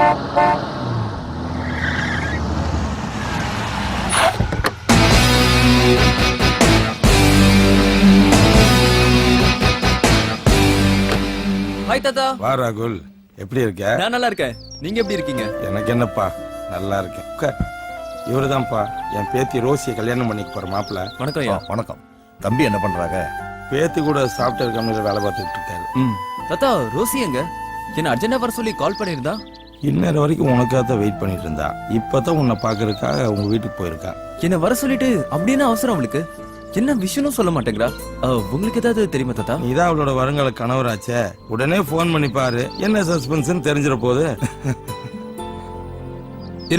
Hi தாத்தா. வா ராகுல், எப்படி இருக்க? நான் நல்லா இருக்கேன். நீங்க எப்படி இருக்கீங்க? எனக்கு என்னப்பா, நல்லா இருக்கேன். இவருதான்ப்பா என் பேத்தி ரோசியை கல்யாணம் பண்ணிக்க போற மாப்பிள்ள. வணக்கம் ஐயா. வணக்கம். தம்பி என்ன பண்றாங்க? பேத்தி கூட சாஃப்ட்வேர் கம்பெனில வேலை பார்த்துட்டு இருக்காரு. தாத்தா, ரோசி எங்க? என்ன அர்ஜென்டா வர சொல்லி கால் பண்ணிருந்தா? இன்னொரு வரைக்கும் உனக்காக தான் வெயிட் பண்ணிட்டு இருந்தா. இப்பதான் உன்னை பாக்குறதுக்காக உங்க வீட்டுக்கு போயிருக்கா. என்ன வர சொல்லிட்டு அப்படின்னு அவசரம் அவளுக்கு? என்ன விஷயம்னு சொல்ல மாட்டேங்கிறா. உங்களுக்கு ஏதாவது தெரியுமா தாத்தா? நீதான் அவளோட வருங்கால கணவராச்சே, உடனே போன் பண்ணி பாரு. என்ன சஸ்பென்ஸ் தெரிஞ்சிட போது.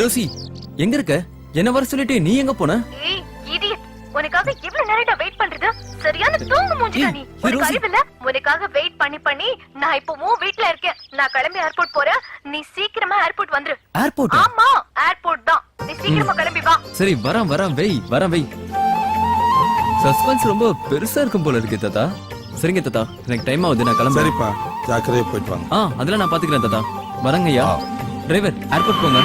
ரோசி எங்க இருக்க? என்ன வர சொல்லிட்டு நீ எங்க போன? உனக்காக எவ்வளவு நேரம்டா வெயிட் பண்றது? சரியான தூங்கு மூஞ்சிடா நீ. உனக்கு அறிவில்ல? உனக்காக வெயிட் பண்ணி நான் இப்போ வீட்ல இருக்கேன். நான் கிளம்பி ஏர்போர்ட் போறேன். நீ சீக்கிரமா ஏர்போர்ட் வந்துரு. ஏர்போர்ட்? ஆமா, ஏர்போர்ட் தான். நீ சீக்கிரமா கிளம்பி வா. சரி, வரேன் வெய். சஸ்பென்ஸ் ரொம்ப பெருசா இருக்கும் போல இருக்கு தாத்தா. சரிங்க தாத்தா, எனக்கு டைம் ஆகுது, நான் கிளம்புறேன். சரிப்பா, ஜாக்கிரதையா போயிட்டு வாங்க. அதெல்லாம் நான் பாத்துக்கிறேன் தாத்தா. வரங்கய்யா. டிரைவர், ஏர்போர்ட் போங்க.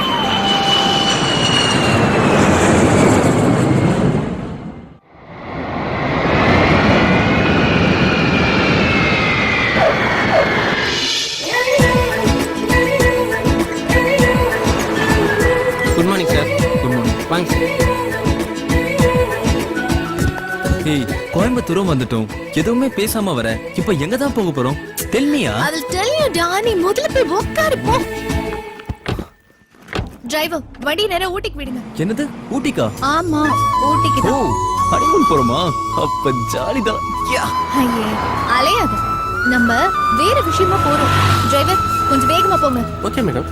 Good morning sir. Good morning. வாங்க சார். கோயம்புத்தூரும் வந்துட்டோம். எதுவுமே பேசாம வர. இப்ப எங்க தான் போக போறோம்? தெல்மியா? I'll tell you Danny. முதல்ல போய் உட்காரு போ. டிரைவர், வண்டி நேரா ஊட்டிக்கு விடுங்க. என்னது, ஊட்டிக்கா? ஆமா, ஊட்டிக்கு ஓ, தான். ஹனிமூன் போறோமா? அப்ப ஜாலிதான். ஐயே, அலையாத. நம்ம வேற விஷயமா போறோம். டிரைவர், கொஞ்சம் வேகமா போங்க. Okay madam.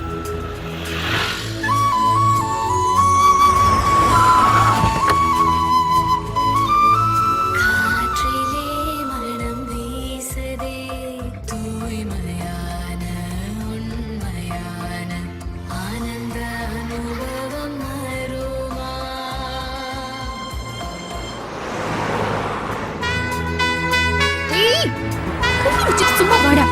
ஏய், சும்மா வாடா.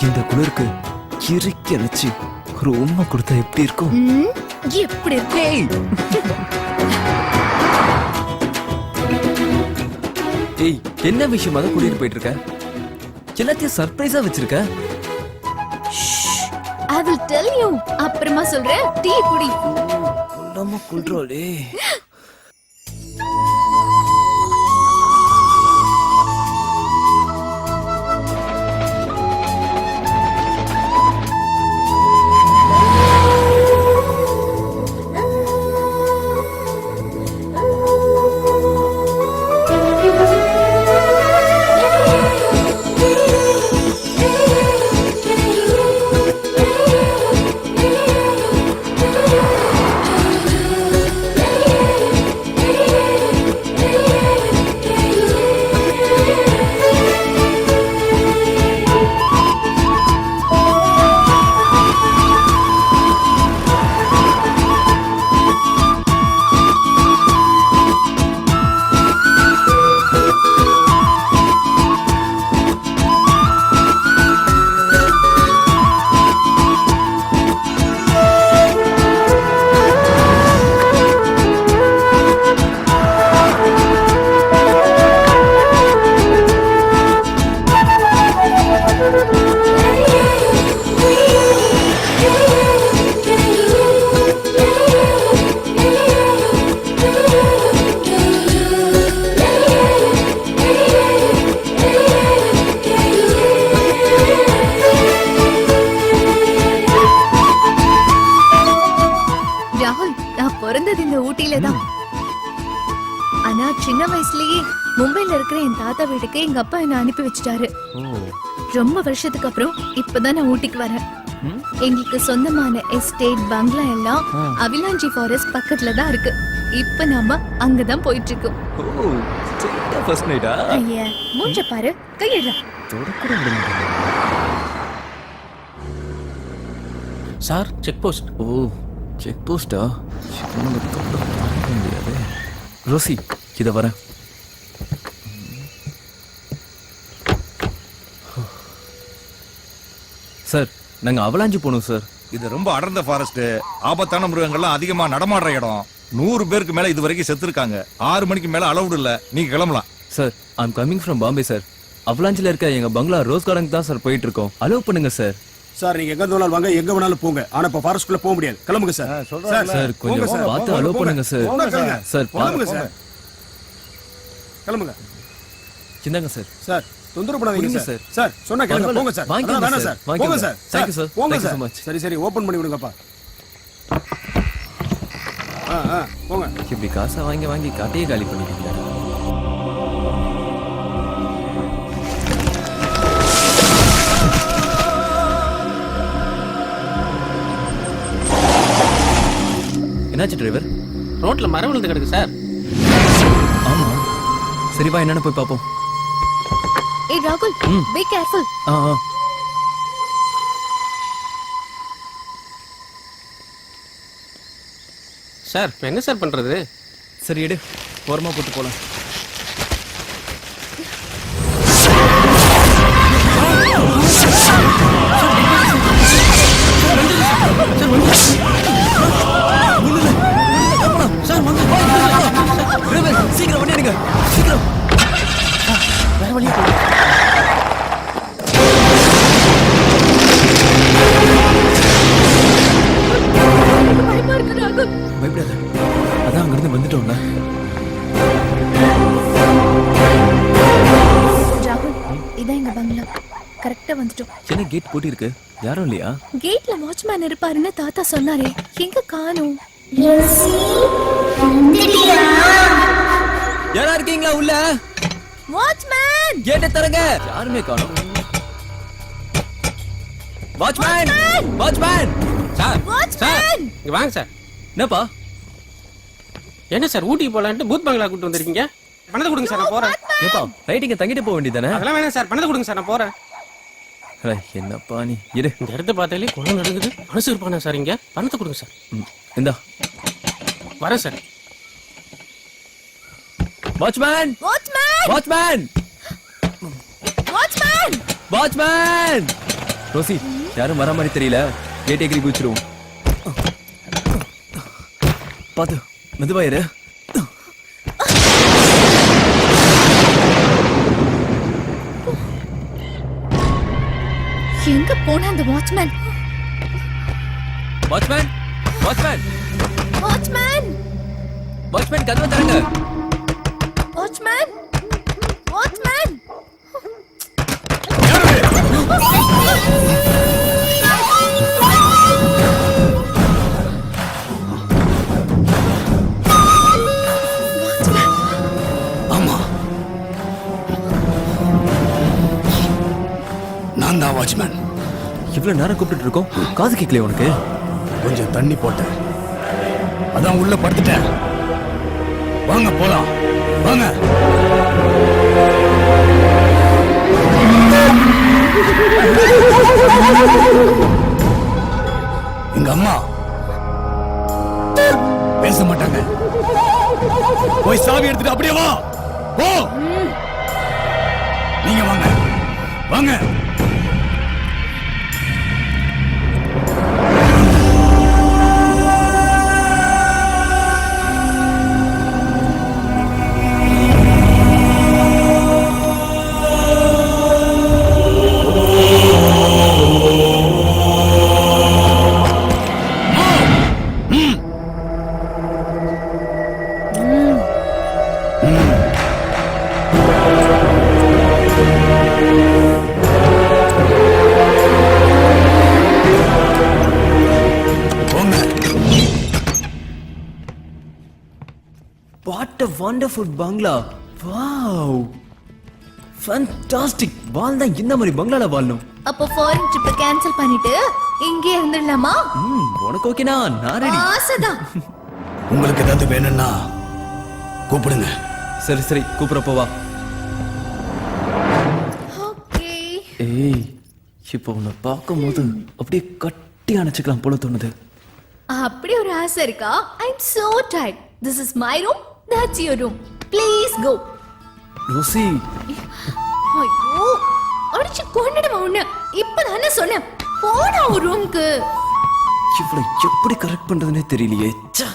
இந்த குளிருக்கு இறுக்கி அழைச்சு ரொம்ப கொடுத்தா எப்படி இருக்கும்? எப்படி இருக்கு? ஏய், என்ன விஷயமா தான் கூட்டிட்டு போயிட்டு இருக்க? எல்லாத்தையும் சர்ப்ரைஸா வச்சிருக்க. I will tell you. அப்புறமா சொல்றேன். டீ குடி. நம்ம கண்ட்ரோலே. ஊட்டியில தான். ஆனா சின்ன வயசுலயே மும்பைல இருக்கிற என் தாத்தா வீட்டுக்கு எங்க அப்பா என்ன அனுப்பி வச்சுட்டாரு. ஓ ரொம்ப வருஷத்துக்கு அப்புறம் இப்பதான் நான் ஊட்டிக்கு வரேன். ம். எங்களுக்கு சொந்தமான எஸ்டேட் பங்களா எல்லாம் அவிலாஞ்சி ஃபாரஸ்ட் பக்கத்துல தான் இருக்கு. இப்ப நாம அங்கதான் போயிட்டு இருக்கோம். ஓ ஃபர்ஸ்ட் நைட்டா? ஐயா மூஞ்ச பாரு, கையிடுற. தொடக்கூட விட மாட்டேன். Sir check post. Oh check போஸ்டா? இவங்க தொட தாங்க முடியாது. ரோசி இத வரேன். சார் நாங்க அவலாஞ்சி போனோம் சார். இது ரொம்ப அடர்ந்த ஃபாரஸ்ட், ஆபத்தான மிருகங்கள்லாம் அதிகமா நடமாடுற இடம். 100 பேருக்கு மேல இது வரைக்கும் செத்துருக்காங்க. 6 மணிக்கு மேல அலவுட் இல்ல, நீங்க கிளம்பலாம். Sir I'm coming from Bombay sir. அவலாஞ்சில இருக்க எங்க பங்களா ரோஸ் கார்டன் தான் சார் போயிட்டு இருக்கோம். அலோவ் பண்ணுங்க சார். சார் நீங்க எங்க வேணாலும் வாங்க, எங்க வேணாலும் போங்க. ஆனா இப்ப ஃபாரஸ்ட்குள்ள போக முடியாது. கிளம்புங்க சார். சார் கொஞ்சம் பார்த்து அலோவ் பண்ணுங்க சார். சார் கிளம்புங்க பாருங்க சார். கிளம்புங்க சின்னங்க சார். சார். தொந்தரவு பண்ணாதீங்க புரியுது சார். சார். சார் சொன்னா கேளுங்க. பரவாயில்ல. போங்க சார். வாங்கிக்கோங்க வேணாம் சார். சார். போங்க வாங்கிக்கோங்க. சார். Thank you, sir. போங்க Thank you sir. so much. சரி சரி ஓபன் பண்ணி விடுங்கப்பா. போங்க. இப்படி காசை வாங்கி வாங்கி காட்டையே காலி பண்ணிட்டீங்க. என்னாச்சு டிரைவர்? ரோட்ல மரம் விழுந்து கிடக்கு சார். ஆமா சரி வா என்னன்னு போய் பாப்போம். ஏய் ராகுல், பி கேர்ஃபுல். ஆ சார் இப்ப என்ன சார் பண்றது? சரி எடு, ஓரமா போட்டு போலாம். சீக்கிரம் வண்டி எடுங்க, சீக்கிரம். வேற வழியா பயமா இருக்கு ராகுல். பயப்படாத, அதான் அங்கிருந்து வந்துட்டோம்ல. ராகுல், இதான் எங்க பங்களா. கரெக்டா வந்துட்டோம். என்ன கேட் பூட்டி இருக்கு? யாரும் இல்லையா? கேட்ல வாட்ச்மேன் இருப்பாருன்னு தாத்தா சொன்னாரே, எங்க காணோம்? யாரா இருக்கீங்களா உள்ள? வாட்ச்மேன்! கேட்டை தரங்க. யாருமே காணோம். Watchman! Watchman! Sir. Sir watchman! இங்க வாங்க சார். என்னப்பா? என்ன சார் ஊட்டிக்கு போலான்ட்டு பூத் பங்களா கூட்டு வந்திருக்கீங்க? பணத்தை கொடுங்க சார், நான் போறேன். ஏப்பா ரைட்டிங்க தங்கிட்டு போக வேண்டியதானே? அதெல்லாம் வேணாம் சார், பணத்தை கொடுங்க சார், நான் போறேன். என்னப்பா நீ இரு. இந்த இடத்த பார்த்தாலே குளம் நடக்குது. மனசு இருப்பானா சார் இங்க? பணத்தை கொடுங்க சார். இந்தா வரேன் sir. Watchman! Watchman! Watchman! Watchman! Watchman! Rosie யாரும் வர மாதிரி தெரியல, கேட் எகிரி குதிச்சிருவோம். பாத்து மெதுவா இரு. எங்க போன அந்த watchman? Watchman! Watchman! Watchman! Watchman கதவை திறங்க. வாட்ச்மேன்! வாட்ச்மேன்! ஆமா நான் தான் வாட்ச்மேன். இவ்வளவு நேரம் கூப்பிட்டு இருக்கோம், காது கேட்கலையா உனக்கு? கொஞ்சம் தண்ணி போட்டேன், அதான் உள்ள படுத்துட்டேன். வாங்க போலாம், வாங்க. எங்க அம்மா பேச மாட்டாங்க. போய் சாவி எடுத்துட்டு அப்படியே வா. போ. நீங்க வாங்க, வாங்க. வண்டர்ஃபுல் பங்களா. Wow, fantastic. வாழ்ந்தா இந்த மாதிரி பங்களால வாழணும். அப்போ ஃபாரின் ட்ரிப் கேன்சல் பண்ணிட்டு இங்கே இருந்துடலாமா? உனக்கு ஓகேனா? நான் ரெடி. ஆசைதான். உங்களுக்கு ஏதாவது வேணும்னா கூப்பிடுங்க. சரி சரி, கூப்பிடுறப்போ வா. ஓகே. ஏய், இப்போ உன்னை பார்க்கும்போது அப்படியே கட்டி அணைச்சுக்கலாம் போல தோணுது. அப்படி ஒரு ஆசை இருக்கா? I am so tired. This is my room, that's your room. Please go. Rosie, ஐயோ, அடிச்சு கொன்னுடுமா உன்னை. இப்பதானே சொன்னேன், போடா ஒரு ரூம்க்கு. இவளை எப்படி கரெக்ட் பண்றதுன்னே தெரியலையே. ச்சே.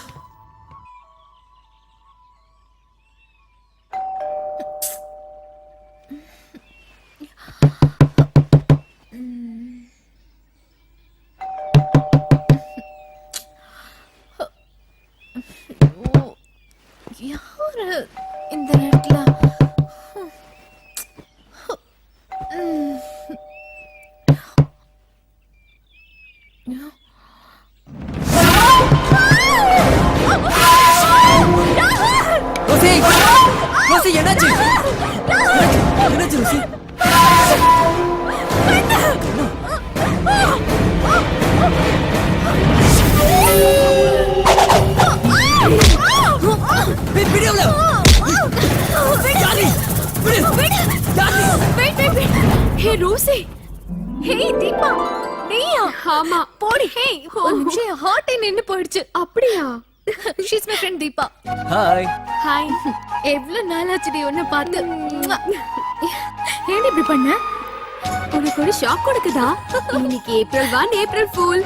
யாரு இந்த நேரத்துல? ரோசி, ரோசி, என்னாச்சு? என்னாச்சு ரோசி? Wait, விடு அவளை. யாரு? விடு. Wait. Hey Rosie. Hey Deepa. நீயா? ஆமா. போடி. Hey, ஒரு நிமிஷம் என் ஹார்ட் நின்னு போயிடுச்சு. அப்படியா? She's my friend Deepa. Hi. Hi. எவ்வளவு நாளாச்சுடி உன்னை பார்த்து. ஏன் இப்படி பண்ண? உனக்கு ஒரு ஷாக் கொடுக்குதா? இன்னைக்கு ஏப்ரல் 1 ஏப்ரல் ஃபூல்.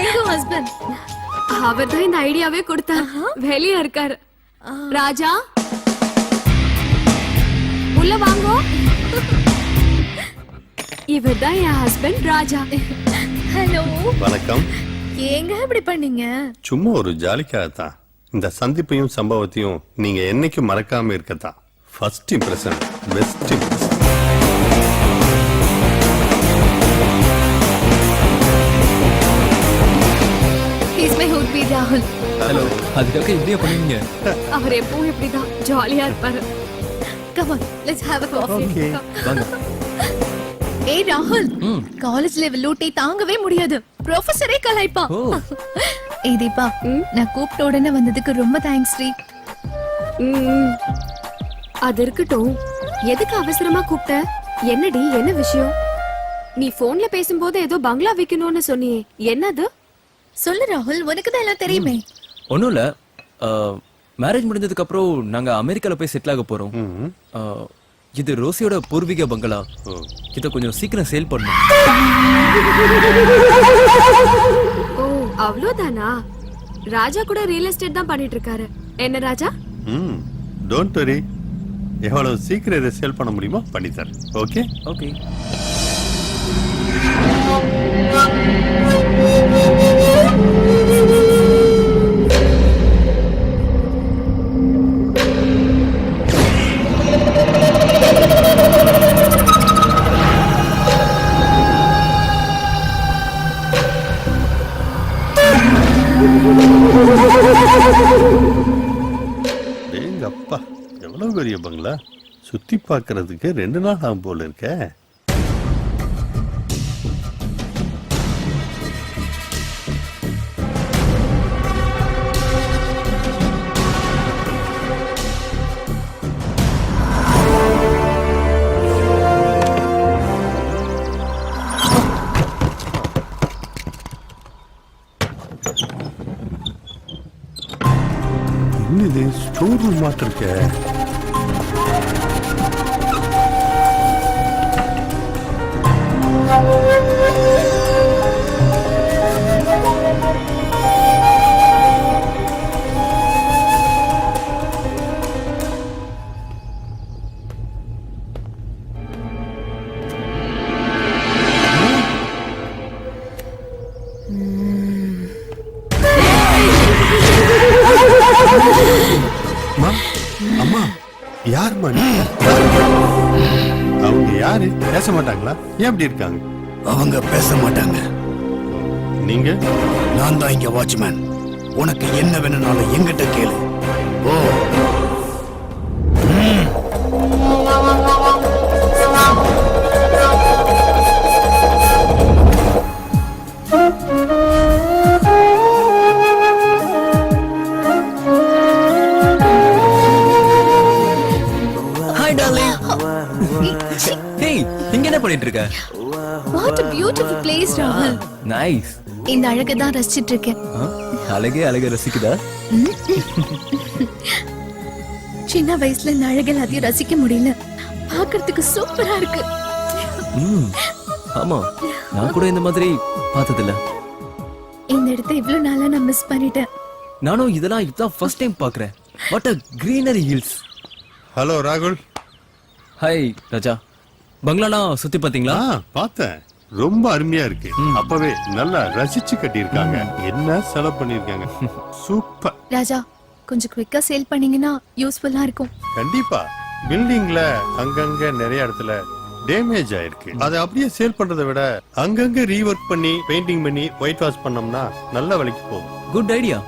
எங்க ஹஸ்பண்ட்? அவர் தான் இந்த ஐடியாவே கொடுத்தார். வெளியே இருக்காரு. ராஜா, உள்ள வாங்கோ. இவர் தான் என் ஹஸ்பண்ட் ராஜா. ஹலோ. வணக்கம். ஏங்க இப்படி பண்ணீங்க? சும்மா ஒரு ஜாலிக்காகத்தான். இந்த சந்திப்பையும் சம்பவத்தையும் நீங்க என்னைக்கும் மறக்காம இருக்கத்தான். First impression best impression. He's my hubby ராகுல். ஹலோ. அதுக்காக இப்படியே பண்ணுவீங்க? அவர் எப்பவும் இப்படிதான் ஜாலியா இருப்பாரு. Come on, let's have a coffee. வாங்க. ஏய் ராகுல், காலேஜ் லெவல் லூட்டி தாங்கவே முடியாது. ப்ரொஃபசரே கலாய்ப்பா. ஓ. ஏய் தீபா, நான் கூப்பிட்ட உடனே வந்ததுக்கு ரொம்ப தேங்க்ஸ் டி. அது இருக்கட்டும். எதுக்கு அவசரமா கூப்பிட்ட? என்னடி, என்ன விஷயம்? நீ போன்ல பேசும்போது ஏதோ பங்களா விக்கணும்னு சொன்னியே, என்னது? சொல்லு ராகுல், உனக்கு தான் எல்லாம் தெரியுமே. ஒன்றும் இல்லை, மேரேஜ் முடிஞ்சதுக்கு அப்புறம் நாங்கள் அமெரிக்காவில் போய் செட்டில் ஆக போகிறோம். இது ரோசியோட பூர்வீக பங்களா. இதை கொஞ்சம் சீக்கிரம் சேல் பண்ணணும். ஓ, அவ்வளோதானா? ராஜா கூட ரியல் எஸ்டேட் தான் பண்ணிட்டு இருக்காரு. என்ன ராஜா? Don't worry. எவ்வளவு சீக்கிரம் இதை சேல் பண்ண முடியுமோ பண்ணித்தரேன். Okay okay. எங்க அப்பா, எவ்வளவு பெரிய பங்களா. சுத்தி பார்க்கிறதுக்கு 2 நாள் ஆகும் போல இருக்க. இது ஸ்டோர் ரூம் மாட்ட இருக்க. அம்மா, யார் மணி? அவங்க யாரு? பேச மாட்டாங்களா? ஏன் அப்படி இருக்காங்க? அவங்க பேச மாட்டாங்க. நீங்க? நான் தான் இங்க வாட்ச்மேன். உனக்கு என்ன வேணும்னாலும் என்கிட்ட கேளு. ஓ, வாட் a beautiful place ராகுல். நைஸ். இந்த அழகை தான் ரசிச்சிட்டு இருக்கேன். அழகே ரசிக்குதா? சின்ன வயசுல இந்த அழகு எல்லாத்தையும் ரசிக்க முடியல. பார்க்கிறதுக்கு சூப்பரா இருக்கு. ஆமா, நான் கூட இந்த மாதிரி பார்த்ததில்ல. இந்த இடத்தை இவ்வளவு நாளா நான் மிஸ் பண்ணிட்டேன். நானும் இதெல்லாம் இப்பதான் ஃபர்ஸ்ட் டைம் பார்க்கறேன். What a greenery hills. Hello ராகுல். ஹாய் ராஜா. பங்களாலாம் சுத்தி பாத்தீங்களா? பார்த்தேன். ரொம்ப அருமையா இருக்கு. அப்பவே நல்லா ரசிச்சு கட்டியிருக்காங்க. என்ன செலவு பண்ணிருக்காங்க. சூப்பர். ராஜா, கொஞ்சம் குவிக்கா சேல் பண்ணீங்கன்னா யூஸ்ஃபுல்லா இருக்கும். கண்டிப்பா. பில்டிங்ல அங்கங்க நிறைய இடத்துல டேமேஜ் ஆயிருக்கு. அதை அப்படியே சேல் பண்றதை விட அங்கங்க ரீவொர்க் பண்ணி பெயிண்டிங் பண்ணி ஒயிட் வாஷ் பண்ணோம்னா நல்ல விலைக்கு போகும். Good idea.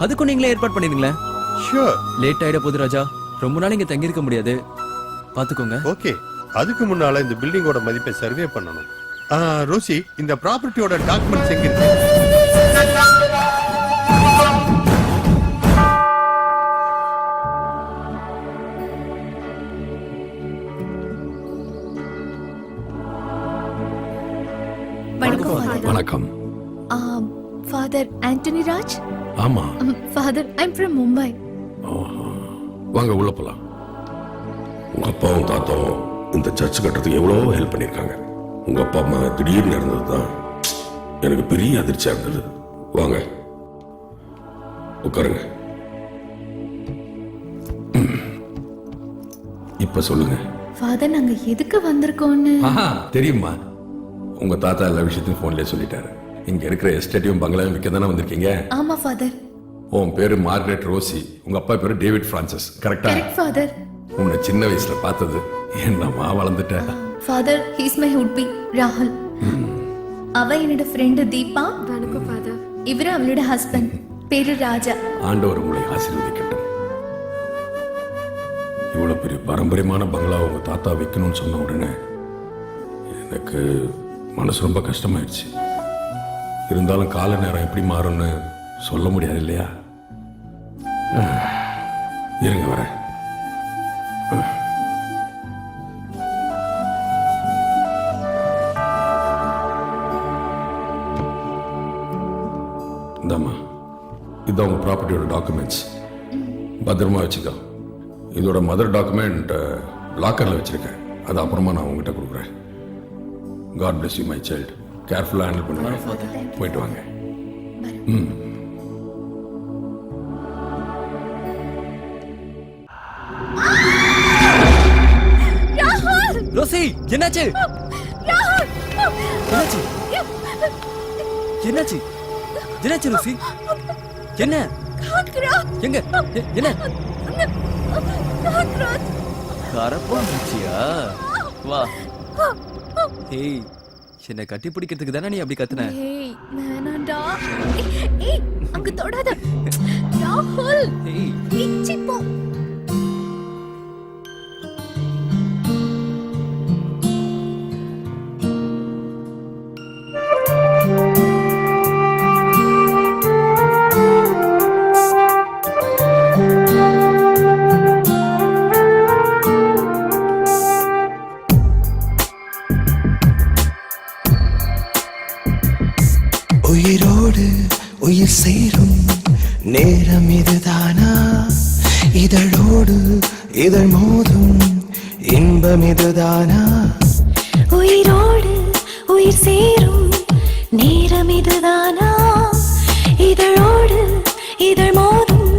அதுக்கும் நீங்களே ஏற்பாடு பண்ணிருங்களேன். ஷூர். லேட் ஆயிட போகுது ராஜா. ரொம்ப நாள் இங்க தங்கி இருக்க முடியாது. பாத்துக்கோங்க. ஓகே. அதுக்கு முன்னால இந்த பில்டிங்கோட மதிப்பை சர்வே பண்ணணும். ரோசி, இந்த ப்ராப்பர்ட்டியோட டாக்குமெண்ட்ஸ் எங்க இருக்கு? வணக்கம். ஃபாதர் ஆண்டனி ராஜ். ஆமா. Father I'm from Mumbai. வாங்க உள்ள போலாம். உங்க அப்பாவும் தாத்தாவும் இந்த சர்ச் கட்டுறதுக்கு எவ்வளவோ ஹெல்ப் பண்ணிருக்காங்க. உங்க அப்பா அம்மா திடீர்னு இருந்ததுதான் எனக்கு பெரிய அதிர்ச்சியா இருந்தது. வாங்க உட்காருங்க. இப்ப சொல்லுங்க. ஃபாதர், நாங்க எதுக்கு வந்திருக்கோம்னு தெரியுமா? உங்க தாத்தா எல்லா விஷயத்தையும் போன்லயே சொல்லிட்டாரு. இங்க இருக்கிற எஸ்டேட்டையும் பங்களாவையும் விற்க தானே வந்திருக்கீங்க? ஆமா ஃபாதர். உன் பேரு மார்கரெட் ரோசி, உங்க அப்பா பேரு டேவிட் பிரான்சிஸ். கரெக்டா? Correct father. உன்னை சின்ன வயசுல பார்த்தது என்னம்மா வளர்ந்துட்ட. ஃபாதர், ஹி இஸ் மை ஹுட்பி ராகுல். அவ என்னோட ஃப்ரெண்ட் தீபா. வணக்கம் ஃபாதர். இவரு அவளோட ஹஸ்பண்ட், பேரு ராஜா. ஆண்டவர் உங்களை ஆசீர்வதிக்கட்டும். இவ்வளவு பெரிய பாரம்பரியமான பங்களா உங்க தாத்தா விற்கணும்னு சொன்ன உடனே எனக்கு மனசு ரொம்ப கஷ்டமாயிடுச்சு. இருந்தாலும் கால நேரம் எப்படி மாறும்னு சொல்ல முடியாது இல்லையா? இருங்க வரேன். இந்தாம்மா, இதுதான் உங்க ப்ராப்பர்ட்டியோட டாக்குமெண்ட்ஸ். பத்திரமா வச்சுக்கோ. இதோட மதர் டாக்குமெண்ட் லாக்கர்ல வச்சிருக்கேன். அது அப்புறமா நான் உங்ககிட்ட கொடுக்குறேன். God bless you, my child. கேர்ஃபுல்லா ஹேண்டில் பண்ணுங்க. போயிட்டு வாங்க. ரோசி, என்னாச்சு? என்னாச்சு? என்னாச்சு? என்னாச்சு ரோசி? என்ன? எங்க? என்ன? கரப்பாம்பூச்சியா? வா. ஏய், என்ன கட்டி பிடிக்கிறதுக்கு தானே நீ அப்படி கத்துன? ஏய், வேணாம்டா. ஏய், அங்க தொடாத. ராகுல். ஏய், பிச்சி போ. உயிரோடு உயிர் சேரும் நேரம் இதுதானா? இதழோடு இதழ் மோதும் இன்பம் இதுதானா? உயிரோடு உயிர் சேரும் நேரம் இதுதானா? இதழோடு இதழ் மோதும்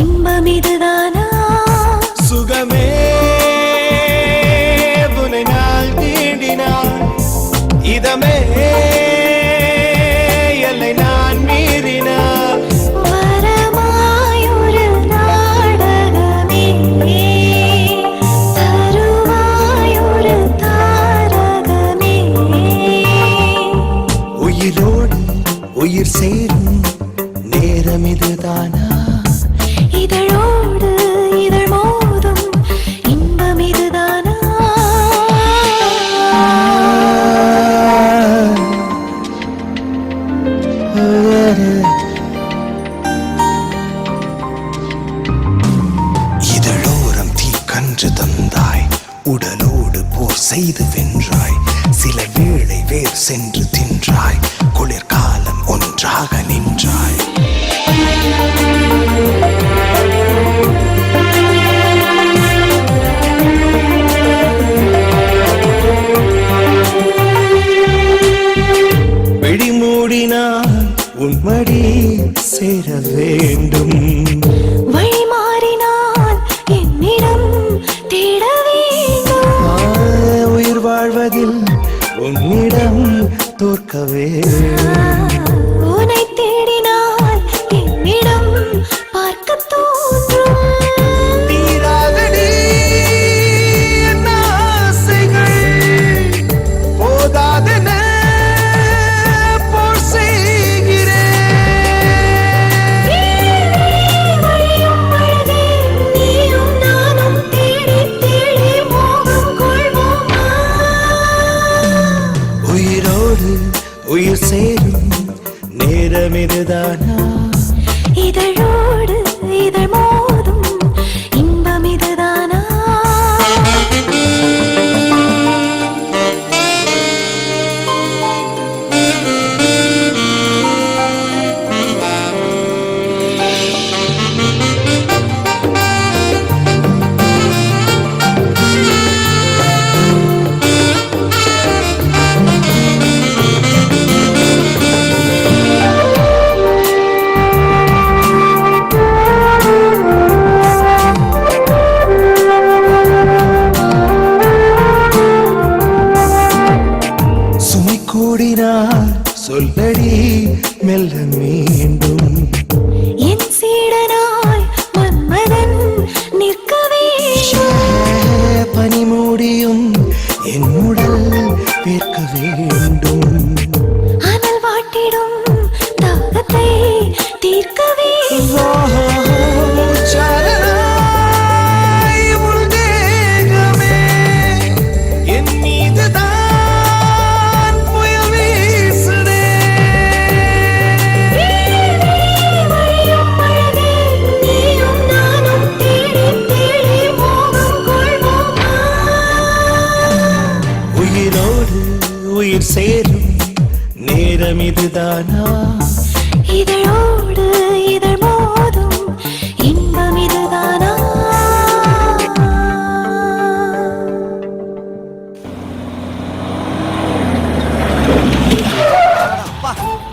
இன்பம் இதுதானா? சுகமே உன்னை நாள் தீண்டினான், இதமே எல்லை நான் மீறினான். வரமாயொரு நாடகமே, தருவாயொரு தாரகமே. உயிரோடு உயிர் சேரும் நேரம் இதுதானா? இதழோடு இதழ் மோதும் இன்பம் இதுதானா? இதழோரம் தீ கன்று தந்தாய், உடலோடு போர் செய்து வென்றாய். சில மலர் சென்று தின்றாய், குளிர்காலம் ஒன்றாக நின்றாய். விழி மூடினால் உன்மடி சேர வேண்டும், வழி மாறினால் என்னிடம் தேட வேண்டும். உயிர் வாழ்வதில் உன்னிடம் தோற்க வேண்டும். உன்னை தேடினால் என்னிடம் பார்க்க தோன்றும். தீராதடி என் ஆசைகள், போதாதென போர் செய்கிறேன். வழியும் அழகே, நீயும் நானும் தேடி தேடி மோகம் கொள்வோமா? உயிரோடு உயிர் சேரும் நேரம் இதுதானா? இதழோடு இதழ் மோதும் இன்பம் இதுதானா? சுமை கூடினார் சொல்லடி மெல்ல மீண்டும். என் சீடனாய் மன்மதன் நிற்க வேண்டும். பனி மூடியும் என் உடல் வேர்க்க வேண்டும். அனல் வாட்டிடும் தாகத்தை தீர்க்க வேண்டும். சரணாய் உன் தேகமே, என் மீதுதான் புயல் வீசுதே. வழியும் அழகே, நீயும் நானும் தேடி தேடி மோகம் கொள்வோமா? உயிரோடு உயிர் சேரும் நேரம் இதுதானா? இதழோடு இதழ் மோதும் இன்பம் இதுதானா?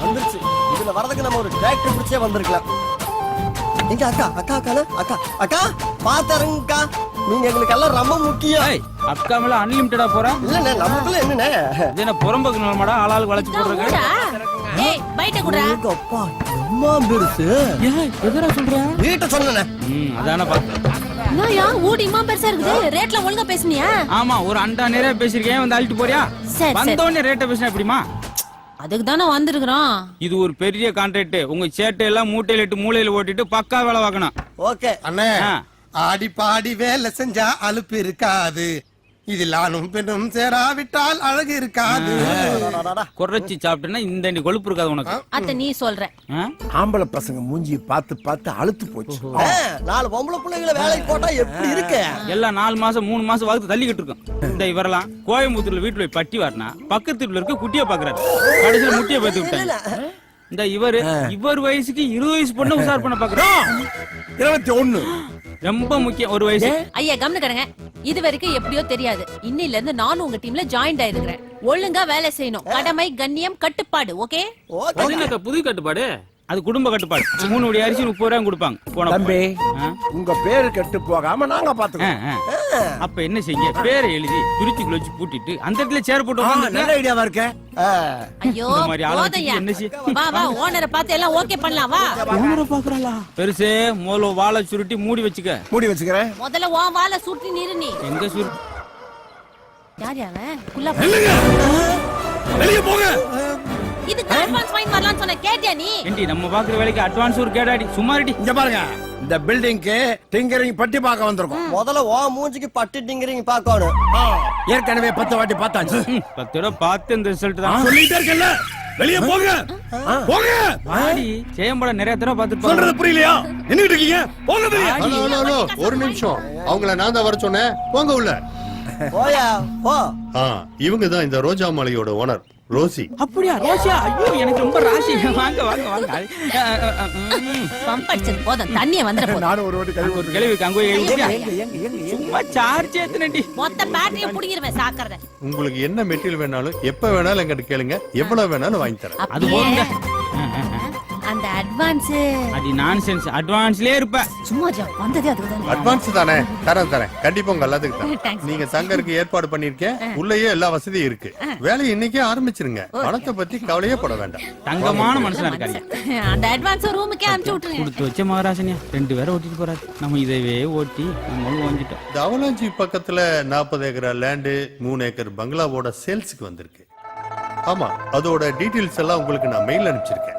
வந்துருச்சு. இதுல வரதுக்கு நம்ம ஒரு டிராக்டர் பிடிச்சே வந்திருக்கலாம். எங்க அக்கா அக்கா அக்கா அக்கா அக்கா பாத்தருங்கக்கா, நீங்க எங்களுக்கு எல்லாம் ரொம்ப முக்கியம். அக்கா மேல அன்லிமிட்டடா போறேன். இல்லண்ணே, நமக்குள்ள என்னண்ணே, இது என்ன புறம்போக்கு நிலமாடா ஆளாளுக்கு வளைச்சு போடுறது? எங்க அப்பா எம்மா பெருசு. எதரா சொல்ற? வீட்டை சொன்னேண்ணே. அதான பார்த்தேன். என்னயா ஊடிமா பெருசா இருக்குது? ரேட்ல ஒழுங்கா பேசுனியா? ஆமா, ஒரு அண்டா நிறைய பேசிருக்கேன், வந்து அழிட்டு போறியா? சரி, வந்த உடனே ரேட்டை பேசினா எப்படிமா? அதுக்கு தானே வந்திருக்கிறோம். இது ஒரு பெரிய கான்ட்ராக்ட். உங்க சேட்டை எல்லாம் மூட்டையில இட்டு மூளையில ஓட்டிட்டு பக்கா வேலை பார்க்கணும். ஓகே அண்ணே, ஆ. ஆடி பாடி வேலை செஞ்சா அலுப்பு இருக்காது. இதில் ஆணும் பெண்ணும் சேராவிட்டால் அழகு இருக்காது. குறைச்சி சாப்பிட்டேன்னா இந்த கொழுப்பு இருக்காது உனக்கு. அத்த நீ சொல்ற. ஆ? ஆம்பளை பசங்க மூஞ்சி பார்த்து பார்த்து அழுத்து போச்சு. 4 பொம்பளை பிள்ளைகளை வேலைக்கு போட்டா எப்படி இருக்கு? எல்லாம் 4 மாசம் 3 மாசம் வகுத்து தள்ளிக்கிட்டு இருக்கும். இந்த இவரெல்லாம் கோயம்புத்தூர்ல வீட்டுல போய் பட்டி வாரினா பக்கத்து வீட்டுல இருக்க குட்டியை பாக்குறாரு. கடைசியில முட்டியை பார்த்து விட்டாங்க. இந்த இவர் வயசுக்கு 20 வயசு பொண்ணு உசார் பண்ண பாக்குறோம். 21. ரொம்ப முக்கியம் ஒரு வயசு. ஐயா கவனிக்கிறேங்க. இது வரைக்கும் எப்படியோ தெரியாது. இன்னில இருந்து நானும் உங்க டீம்ல ஜாயின் ஆயிருக்கிறேன். ஒழுங்கா வேலை செய்யணும். கடமை, கண்ணியம், கட்டுப்பாடு. ஓகே? அது என்னக்கா புது கட்டுப்பாடு? அது குடும்ப கட்டுப்பாடு. 3 வடி அரிசி 30 ரூபாய் கொடுப்பாங்க. போன தம்பி, ஆ? உங்க பேரு கெட்டு போகாம நாங்க ஆ, பாத்துக்கோம். ஆ. அப்ப என்ன செய்ய? பேரை எழுதி பிரிச்சுக்குள்ள வச்சு பூட்டிட்டு அந்த இடத்துல சேர் போட்டு உட்கார்ந்து நல்ல ஐடியாவா இருக்க. ஐயோ இந்த மாதிரி ஆளை வச்சுட்டு போதையா. என்ன செய்ய? வா வா ஓனரை பார்த்து எல்லாம் ஓகே பண்ணலாம் வா. பெருசே முதல்ல வாழை சுருட்டி மூடி வச்சுக்க. மூடி வச்சுக்கிறேன். முதல்ல உன் வாழை சுட்டி நிறு நீ. எங்க சுருட்டி? யார் அவன்? குல்லா வெளியே போங்க. இதுக்கு அட்வான்ஸ் ஃபைன் வரலாம்னு சொன்ன கேட்டியா நீ? ஏண்டி நம்ம பாக்குற வேலைக்கு அட்வான்ஸ் ஒரு கேடாடி சும்மாடி. இங்க பாருங்க, இந்த பில்டிங்க்கு டிங்கரிங் பட்டி பார்க்க வந்திருக்கோம். முதல்ல ஓ மூஞ்சிக்கு பட்டு டிங்கரிங் பார்க்கணும். ஏற்கனவே 10 வாட்டி பார்த்தாச்சு. 10 தடவை பார்த்து இந்த ரிசல்ட் தான். சொல்லிட்டே இருக்கல, வெளியே போங்க. போங்க. பாடி சேம்பட நிறைய தடவை பார்த்து சொல்றது புரியலையா? நின்னுட்டு இருக்கீங்க, போங்க வெளியே. ஹலோ ஹலோ ஹலோ, ஒரு நிமிஷம். அவங்கள நான் தான் வர சொன்னேன். போங்க உள்ள. போயா போ. இவங்க தான் இந்த ரோஜா மலையோட ஓனர் ரோசி. அப்படியா ரோஷியா? ஐயோ எனக்கு ரொம்ப ராசி. வாங்க வாங்க வாங்க. பம்ப் அடிச்சது போதும், தண்ணிய வந்துற நானும் ஒரு வாட்டி கை போட்டு கிளவிக்கு அங்க போய் ஊத்தியா? சும்மா சார்ஜ் ஏத்துனடி. மொத்த பேட்டரிய புடிங்கிருவேன் சாக்கறத. உங்களுக்கு என்ன மெட்டீரியல் வேணாலும் எப்ப வேணாலும் எங்கிட்ட கேளுங்க, எவ்வளவு வேணாலும் வாங்கி தரேன். அது போதுங்க. அந்த அட்வான்ஸ் அடி நான்சென்ஸ். அட்வான்ஸ்லயே இருப்ப. சும்மா வந்ததே அதுதான். அட்வான்ஸ் தானே, தரேன் கண்டிப்பா உங்க எல்லாத்துக்கும் தரேன். Thanks. நீங்க தங்கருக்கு ஏற்பாடு பண்ணிருக்கேன், உள்ளேயே எல்லா வசதியும் இருக்கு. வேலையை இன்னைக்கே ஆரம்பிச்சிருங்க, பணத்தை பத்தி கவலையே பட வேண்டாம். தங்கமான மனுஷனா இருக்காரு. அந்த அட்வான்ஸ் ரூமுக்கே அனுப்பிச்சு விட்டுருங்க. கொடுத்து வச்ச மகாராசனியா 2 பேரை ஓட்டிட்டு போறாரு. நம்ம இதவே ஓட்டி நம்மளும் வாங்கிட்டோம். இந்த அவலாஞ்சி பக்கத்துல 40 ஏக்கர் லேண்டு 3 ஏக்கர் பங்களாவோட சேல்ஸுக்கு வந்திருக்கு. ஆமா, அதோட டீடைல்ஸ் எல்லாம் உங்களுக்கு நான் மெயில் அனுப்பிச்சிருக்கேன்.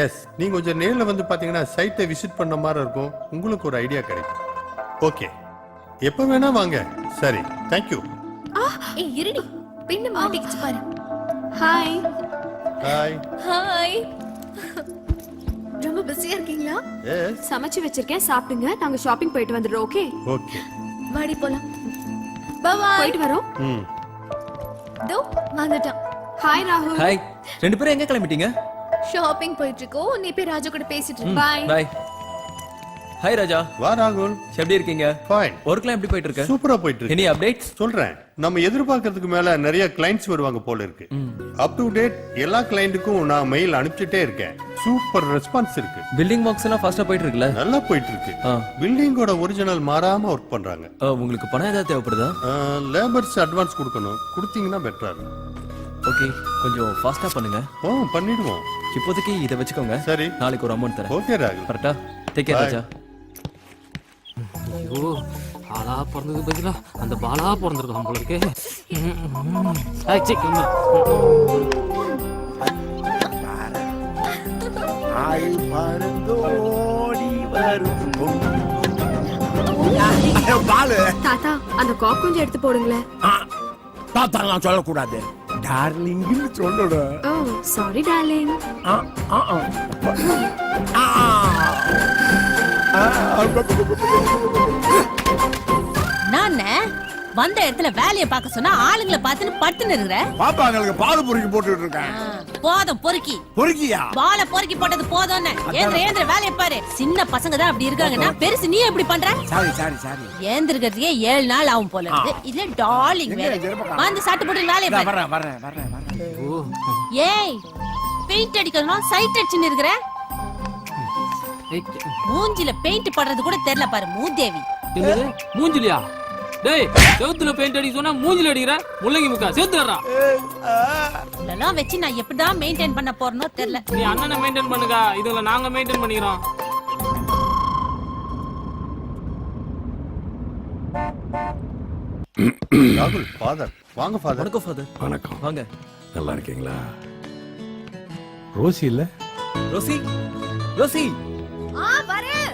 எஸ், நீங்க கொஞ்சம் நேர்ல வந்து பாத்தீங்கன்னா சைட்டை விசிட் பண்ண மாதிரி இருக்கும், உங்களுக்கு ஒரு ஐடியா கிடைக்கும். ஓகே, எப்ப வேணா வாங்க. சரி, தேங்க்யூ. ஏய் இருடி, பின்ன மாட்டிக்கிச்சு பாரு. ஹாய். ஹாய். ஹாய். ரொம்ப பிஸியா இருக்கீங்களா? எஸ். சமைச்சு வச்சிருக்கேன், சாப்பிடுங்க. நாங்க ஷாப்பிங் போயிட்டு வந்துடுறோம். Okay, okay. வாடி போலாம். பாய். போயிட்டு வரோம். ம். தோ வந்துட்டான். ஹாய் ராகுல். ஹாய். 2 பேரும் எங்க கிளம்பிட்டீங்க? ஷாப்பிங் போயிட்டு இருக்கோம். நீ போய் ராஜா கூட பேசிட்டு இரு. பாய். பாய். ஹாய் ராஜா, வா ராகுல். எப்படி இருக்கீங்க? ஃபைன். ஒர்க்லாம் எப்படி போயிட்டு இருக்கு? சூப்பரா போயிட்டு இருக்கு. Any updates? சொல்றேன், நம்ம எதிர்பார்க்கறதுக்கு மேல நிறைய கிளைண்ட்ஸ் வருவாங்க போல இருக்கு. அப் டு டேட் எல்லா கிளைண்ட்டுக்கும் நான் மெயில் அனுப்பிச்சிட்டே இருக்கேன். சூப்பர் ரெஸ்பான்ஸ் இருக்கு. பில்டிங் ஒர்க்ஸ் எல்லாம் ஃபாஸ்டா போயிட்டு இருக்குல்ல? நல்லா போயிட்டு இருக்கு. ஆ. பில்டிங்கோட ஒரிஜினல் மாறாம ஒர்க் பண்றாங்க. உங்களுக்கு பணம் ஏதாவது தேவைப்படுதா? லேபர்ஸ் அட்வான்ஸ் கொடுக்கணும், கொடுத்தீங்கன்னா பெட்டரா இருக்கும். ஓகே, கொஞ்சம் ஃபாஸ்டா பண்ணுங்க. ஓ, பண்ணிடுவோம். இப்போதைக்கு இதை வச்சுக்கோங்க. சரி. நாளைக்கு ஒரு அமௌண்ட் தரேன். ஓகே ராகுல். கரெக்டா? Take care Bye. ராஜா. ஐயோ, ஆளா பிறந்தது பதிலா அந்த பாலா பிறந்திருக்கான் போல இருக்கே. தாத்தா, அந்த காக் கொஞ்சம் எடுத்து போடுங்களேன். தாத்தாலாம் சொல்லக்கூடாது, டார்லிங்னு சொல்லணும். ஓ சாரி டார்லிங். நான் வந்த இடத்துல வேலைய பார்க்க சொன்னா ஆளுங்களை பார்த்துன்னு படுத்துன்னு இருக்கிற. பாப்பாங்களுக்கு பால் பொறுக்கி போட்டுட்டு இருக்கேன். போதும் பொறுக்கி. பொறுக்கியா? பால பொறுக்கி போட்டது போதும்னு. ஏந்திர வேலைய பாரு. சின்ன பசங்க தான் அப்படி இருக்காங்கன்னா பெருசு நீ எப்படி பண்ற? சாரி. ஏந்திரக்கிறதுக்கே 7 நாள் ஆகும் போல இருக்கு. இதுல டார்லிங் வேற. வந்து சட்டு போட்டு வேலைய பாரு. வரேன். ஏய், பெயிண்ட் அடிக்கணும் சைட் அடிச்சுன்னு இருக்கிற. மூஞ்சில பெயிண்ட் படுறது கூட தெரியல பாரு மூதேவி. மூஞ்சிலியா? டேய், செவுத்துல பெயிண்ட் அடிக்க சொன்னா மூஞ்சில அடிக்கிற. முள்ளங்கி முக்கா செவுத்துறா. இதெல்லாம் வச்சு நான் எப்படிதான் மெயின்டைன் பண்ண போறனோ தெரியல. நீ அண்ணனை மெயின்டைன் பண்ணுங்க, இதுல நாங்க மெயின்டைன் பண்ணிக்கிறோம். ராகுல், ஃபாதர். வாங்க ஃபாதர். வணக்கம் ஃபாதர். வணக்கம். வாங்க. நல்லா இருக்கீங்களா? ரோசி இல்ல? ரோசி. வரேன்.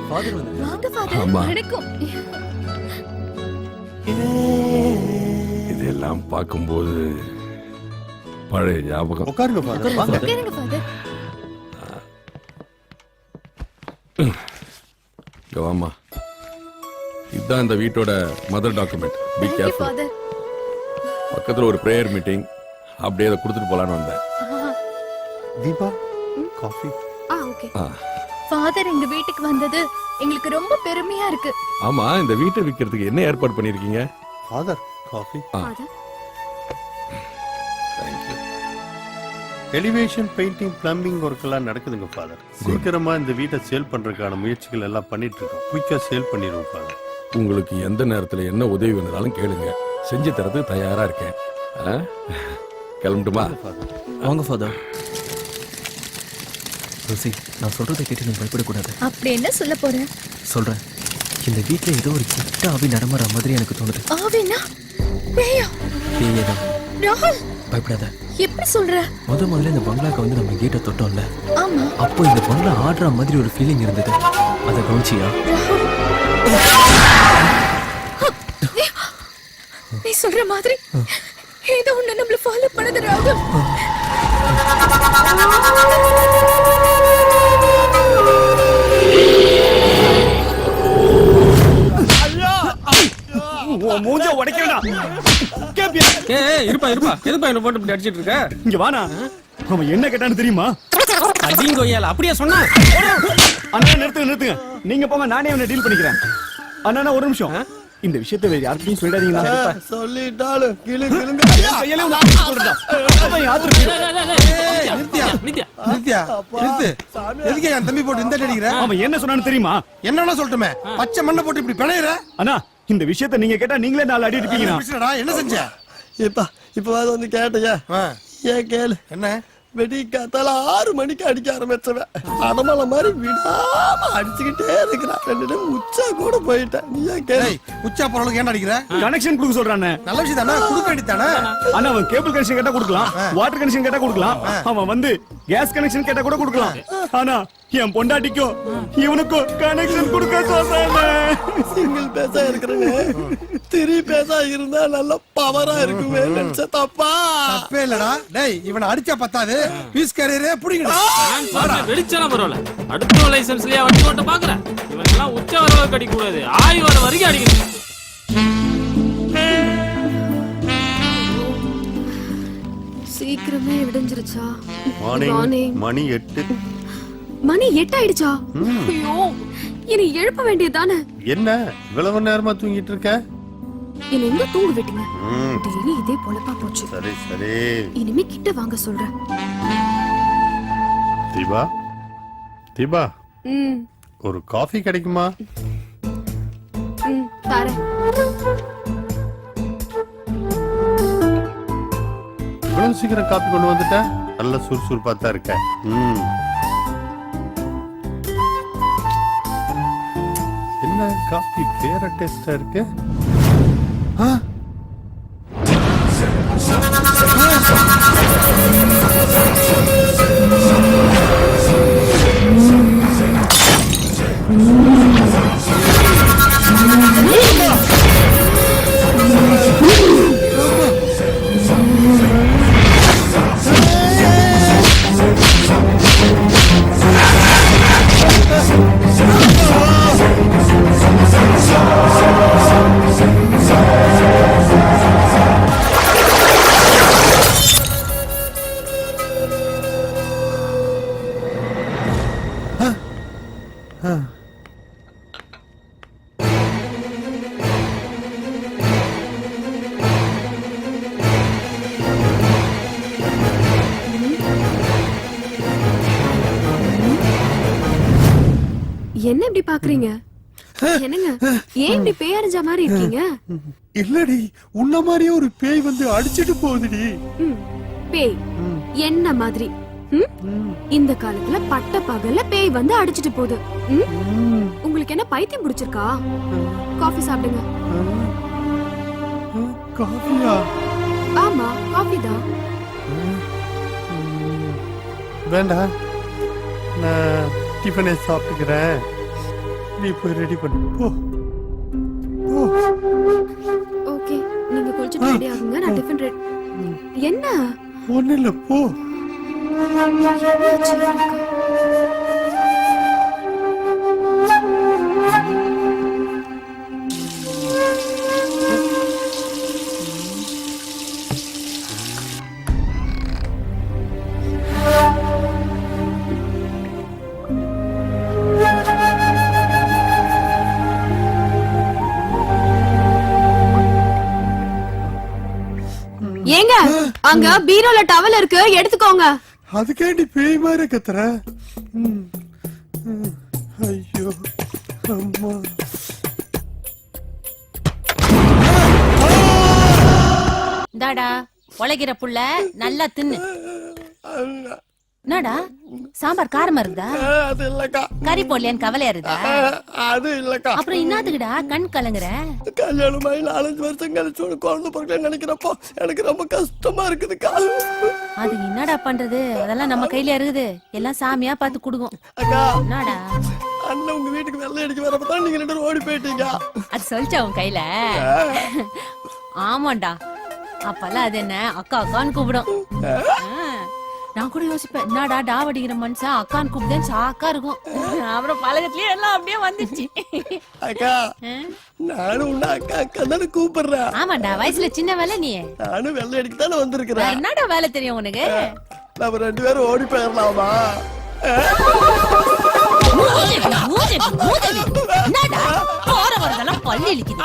ஃபாதர் வந்து. வாங்க ஃபாதர். ஆமா. வணக்கம். இதெல்லாம் பார்க்கும்போது பழைய ஞாபகம். உட்காருங்க ஃபாதர். வாங்க. உட்காருங்க ஃபாதர். வாமா, இதுதான் இந்த வீட்டோட mother document. Be Thank you careful. Father. பக்கத்துல ஒரு பிரேயர் மீட்டிங், அப்படியே அதை கொடுத்துட்டு போலான்னு வந்தேன். தீபா, காஃபி. ஓகே. ஃபாதர் எங்க வீட்டுக்கு வந்தது எங்களுக்கு ரொம்ப பெருமையா இருக்கு. ஆமா, இந்த வீட்டை விற்கிறதுக்கு என்ன ஏற்பாடு பண்ணிருக்கீங்க? Father, coffee. Father. Thank you. Elevation, painting, plumbing work எல்லாம் நடக்குதுங்க ஃபாதர். சீக்கிரமா இந்த வீட்டை சேல் பண்றதுக்கான முயற்சிகள் எல்லாம் பண்ணிட்டு இருக்கோம். குயிக்கா சேல் பண்ணிடுவோம் ஃபாதர். உங்களுக்கு எந்த நேரத்துல என்ன உதவி வேணும்னாலும் கேளுங்க, செஞ்சு தரதுக்கு தயாரா இருக்கேன். கிளம்பட்டுமா? வாங்க ஃபாதர். ரோசி, நான் சொல்றதை கேட்டு நீ பயப்படக்கூடாது. அப்படி என்ன சொல்ல போற? சொல்றேன். இந்த வீட்ல ஏதோ ஒரு கிட்ட ஆவி நடமாற மாதிரி எனக்கு தோணுது. ஆவினா? பேயா? பேயதான். ராகுல், பயப்படாத. எப்படி சொல்ற? முதல்ல இந்த பங்களாக்கு வந்து நம்ம கேட்ட தொட்டோம்ல, ஆமா. அப்போ இந்த பங்களா ஆடுற மாதிரி ஒரு ஃபீலிங் இருந்தது. அதை கவனிச்சியா? நீ சொல்ற மாதிரி ஏதோ ஒண்ணு நம்மள ஃபாலோ பண்ணுது ராகுல். மூஞ்ச உடைக்கடா. காப்பியா? இருப்பா எதுப்பா என்ன போட்டு இப்படி அடிச்சிட்டு இருக்க? இங்க வானா. அவன் என்ன கேட்டான்னு தெரியுமா? அடிங்கோயால அப்படியே சொன்னா? அண்ணா நிறுத்துங்க. நீங்க போங்க, நானே அவனை டீல் பண்ணிக்கிறேன். அண்ணா ஒரு நிமிஷம். இந்த விஷயத்தை வேற யார்கிட்டயும் சொல்லிடாதீங்களா? சொல்லிட்டாலும் கிளுங்க. எதுக்கு என் தம்பி போட்டு இந்த அடிக்கிற? அவன் என்ன சொன்னான்னு தெரியுமா? என்னன்னு சொல்லட்டுமே, பச்சை மண்ணை போட்டு இப்படி பிணையிற. அண்ணா இந்த விஷயத்தை நீங்க கேட்டா நீங்களே 4 அடி அடிப்பீங்கண்ணா. என்ன செஞ்ச? இப்ப வந்து கேட்டையா? ஏன் கேளு. என்ன? வெடி காத்தால 6 மணிக்கு அடிக்க ஆரம்பிச்சவன் அடமலை மாதிரி விடாம அடிச்சுக்கிட்டே இருக்கிறான். 2 டைம் உச்சா கூட போயிட்டேன். நீ ஏன் கேளு. உச்சா போறவளுக்கு ஏன் அடிக்கிற? கனெக்ஷன் கொடுக்க சொல்றானே. நல்ல விஷயம் தானே, கொடுக்க வேண்டியதானே. ஆனா அவன் கேபிள் கனெக்ஷன் கேட்டா கொடுக்கலாம், வாட்டர் கனெக்ஷன் கேட்டா கொடுக்கலாம், அவன் வந்து கேஸ் கனெக்ஷன் கேட்டா கூட கொடுக்கலாம். ஆனா என் பொண்டாட்டிக்கும் இவனுக்கும் கனெக்ஷன் கொடுக்க சொல்றானே. சிங்கிள் பேசா இருக்கிறேன்னு 3 பேசா இருந்தா நல்ல பவரா இருக்குமே நினைச்ச தப்பா? தப்பே இல்லடா. டேய் இவனை அடிச்சா பத்தாது, பீஸ் கேரியரே புடிங்கடா. வெடிச்சாலும் பரவாயில்ல, அடுத்த லைசன்ஸ்லயே வண்டி ஓட்ட பாக்குறேன். இவனுக்கெல்லாம் உச்ச வரவுக்கு அடிக்க கூடாது, ஆய் வர வரைக்கும் அடிக்கணும். சீக்கிரமே விடிஞ்சிருச்சா? மணி 8. மணி 8 ஆயிடுச்சா? ஐயோ, இனி எழுப்ப வேண்டியதானே. என்ன இவ்வளவு நேரமா தூங்கிட்டு இருக்க? என்ன எங்க தூங்க விட்டீங்க? டெய்லி இதே பொழப்பா போச்சு. சரி இனிமே கிட்ட வாங்க சொல்றேன். தீபா ம் ஒரு காஃபி கிடைக்குமா? தரேன். இவ்வளவு சீக்கிரம் காஃபி கொண்டு வந்துட்ட? நல்ல சுறுசுறுப்பா தான் இருக்க. என்ன காஃபி வேற டேஸ்டா இருக்கு? என்ன இப்படி பாக்குறீங்க? என்னங்க ஏன் இப்படி பேயறிஞ்ச மாதிரி இருக்கீங்க? இல்லடி, உன்ன மாதிரியே ஒரு பேய் வந்து அடிச்சிட்டு போகுதுடி. பேய் என்ன மாதிரி? இந்த காலத்துல பட்ட பகல்ல பேய் வந்து அடிச்சிட்டு போகுது. உங்களுக்கு என்ன பைத்தியம் பிடிச்சிருக்கா? காஃபி சாப்பிடுங்க. காஃபியா? ஆமா, காஃபி தான். வேண்டாம், நான் டிஃபனே சாப்பிட்டுக்கிறேன். நீ போய் ரெடி பண்ணு போ. ஓகே, நீங்க குளிச்சிட்டு ரெடி ஆகுங்க, நான் டிஃபன் ரெடி. என்ன? ஒண்ணு இல்ல, போ. ஏங்க, அங்க பீரோல டவல் இருக்கு, எடுத்துக்கோங்க. அதுக்காண்டி பேய் மாதிரி கத்துற? ஐயோ அம்மா. தாடா உழைக்கிற புள்ள நல்லா தின்னு. என்னடா சாம்பார் காரமா இருக்குதா? அது இல்லக்கா. கறி போடலையான்னு கவலையா இருக்குதா? அது இல்லக்கா. அப்புறம் என்னத்துக்குடா கண் கலங்குற? கல்யாணமாயி 4-5 வருஷம் கழிச்சு ஒரு குழந்தை பிறகு நினைக்கிறப்போ எனக்கு ரொம்ப கஷ்டமா இருக்குதுக்கா. அது என்னடா பண்றது, அதெல்லாம் நம்ம கையில இருக்குது, எல்லாம் சாமியா பார்த்து குடுக்கும். அக்கா, என்னடா அண்ணன் உங்க வீட்டுக்கு வெள்ளை அடிக்க வரப்பதான் நீங்க 2 பேரும் ஓடி போயிட்டீங்க. அது சொல்லிச்சா உன் கையில? ஆமாண்டா, அப்பெல்லாம் அது என்ன அக்கா அக்கான்னு கூப்பிடும். நான் கூட யோசிப்பேன் என்னடா டாவடிக்கிற மனுஷன் அக்கான்னு கூப்பிட்டேன் சாக்கா இருக்கும். அப்புறம் பழகத்துலயே எல்லாம் அப்படியே வந்துச்சு. அக்கா நானும் உன்ன அக்கா அக்கா தானே கூப்பிடுறேன். ஆமாண்டா வயசுல சின்ன வேலை நீ. நானும் வெள்ளை அடிக்க தானே வந்திருக்கிறேன். என்னடா வேலை தெரியும் உனக்கு? நம்ம 2 பேரும் ஓடி போயிடலாமா? என்னடா போற வரதெல்லாம் பல்லு இழுக்குது.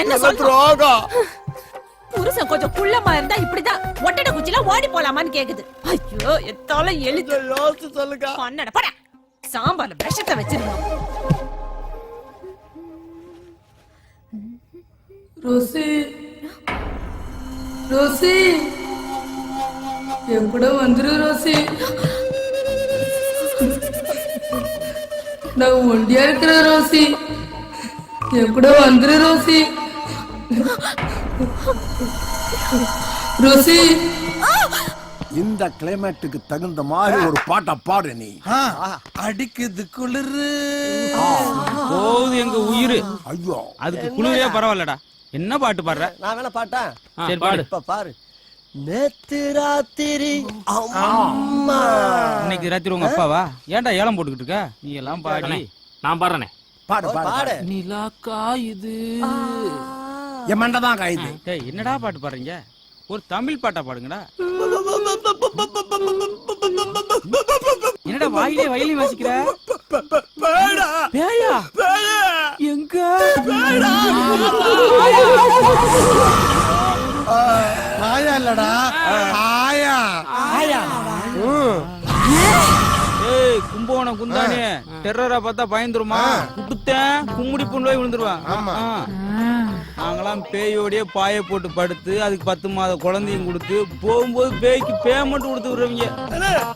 என்ன சொல்ற? புருஷன் கொஞ்சம் குள்ளமா இருந்தா இப்படிதான் ஒட்டட குச்சில ஓடி போலாமான்னு கேக்குது. ஐயோ எத்தால எழுது யோசிச்சு சொல்லுங்க. பண்ணடா போடா. சாம்பார்ல விஷத்தை வச்சிருக்கோம். ரோசி ரோசி என் கூட வந்துரு ரோசி. நான் ஒண்டியா இருக்கிற ரோசி. என் கூட வந்துரு ரோசி. ரோசி இந்த கிளைமேட்டுக்கு தகுந்த மாதிரி ஒரு பாட்டை பாடு நீ. அடிக்குது குளிரு. போகுது எங்க உயிர். ஐயோ அதுக்கு குளிரே பரவாயில்லடா. என்ன பாட்டு பாடுற? நான் வேணா பாட்டேன். சரி பாடு. இப்ப பாரு. நேத்து ராத்திரி அம்மா. இன்னைக்கு ராத்திரி உங்க அப்பாவா? ஏன்டா ஏலம் போட்டுக்கிட்டு இருக்க? நீ எல்லாம் பாடி. நான் பாடுறேனே. பாடு பாடு. நிலா காயுது. என் மண்டதான் காயுது. டேய் என்னடா பாட்டு பாடுறீங்க? ஒரு தமிழ் பாட்டா பாடுங்கடா. என்னடா வாயிலே வயலின் வாசிக்கிற? பேயா? எங்க? ஆயா இல்லடா ஆயா. ஆயா. ஏய் கும்போணம் குந்தானே டெரரா பார்த்தா பயந்துருமா? குடுத்தேன் கும்முடி புண்ணு விழுந்துருவான். நாங்களாம் பேயோடய பாய போட்டு படுத்து அதுக்கு 10 மாத குழந்தையும் கொடுத்து போகும்போது பேய்க்கு பேமெண்ட் கொடுத்து விடுறவங்க.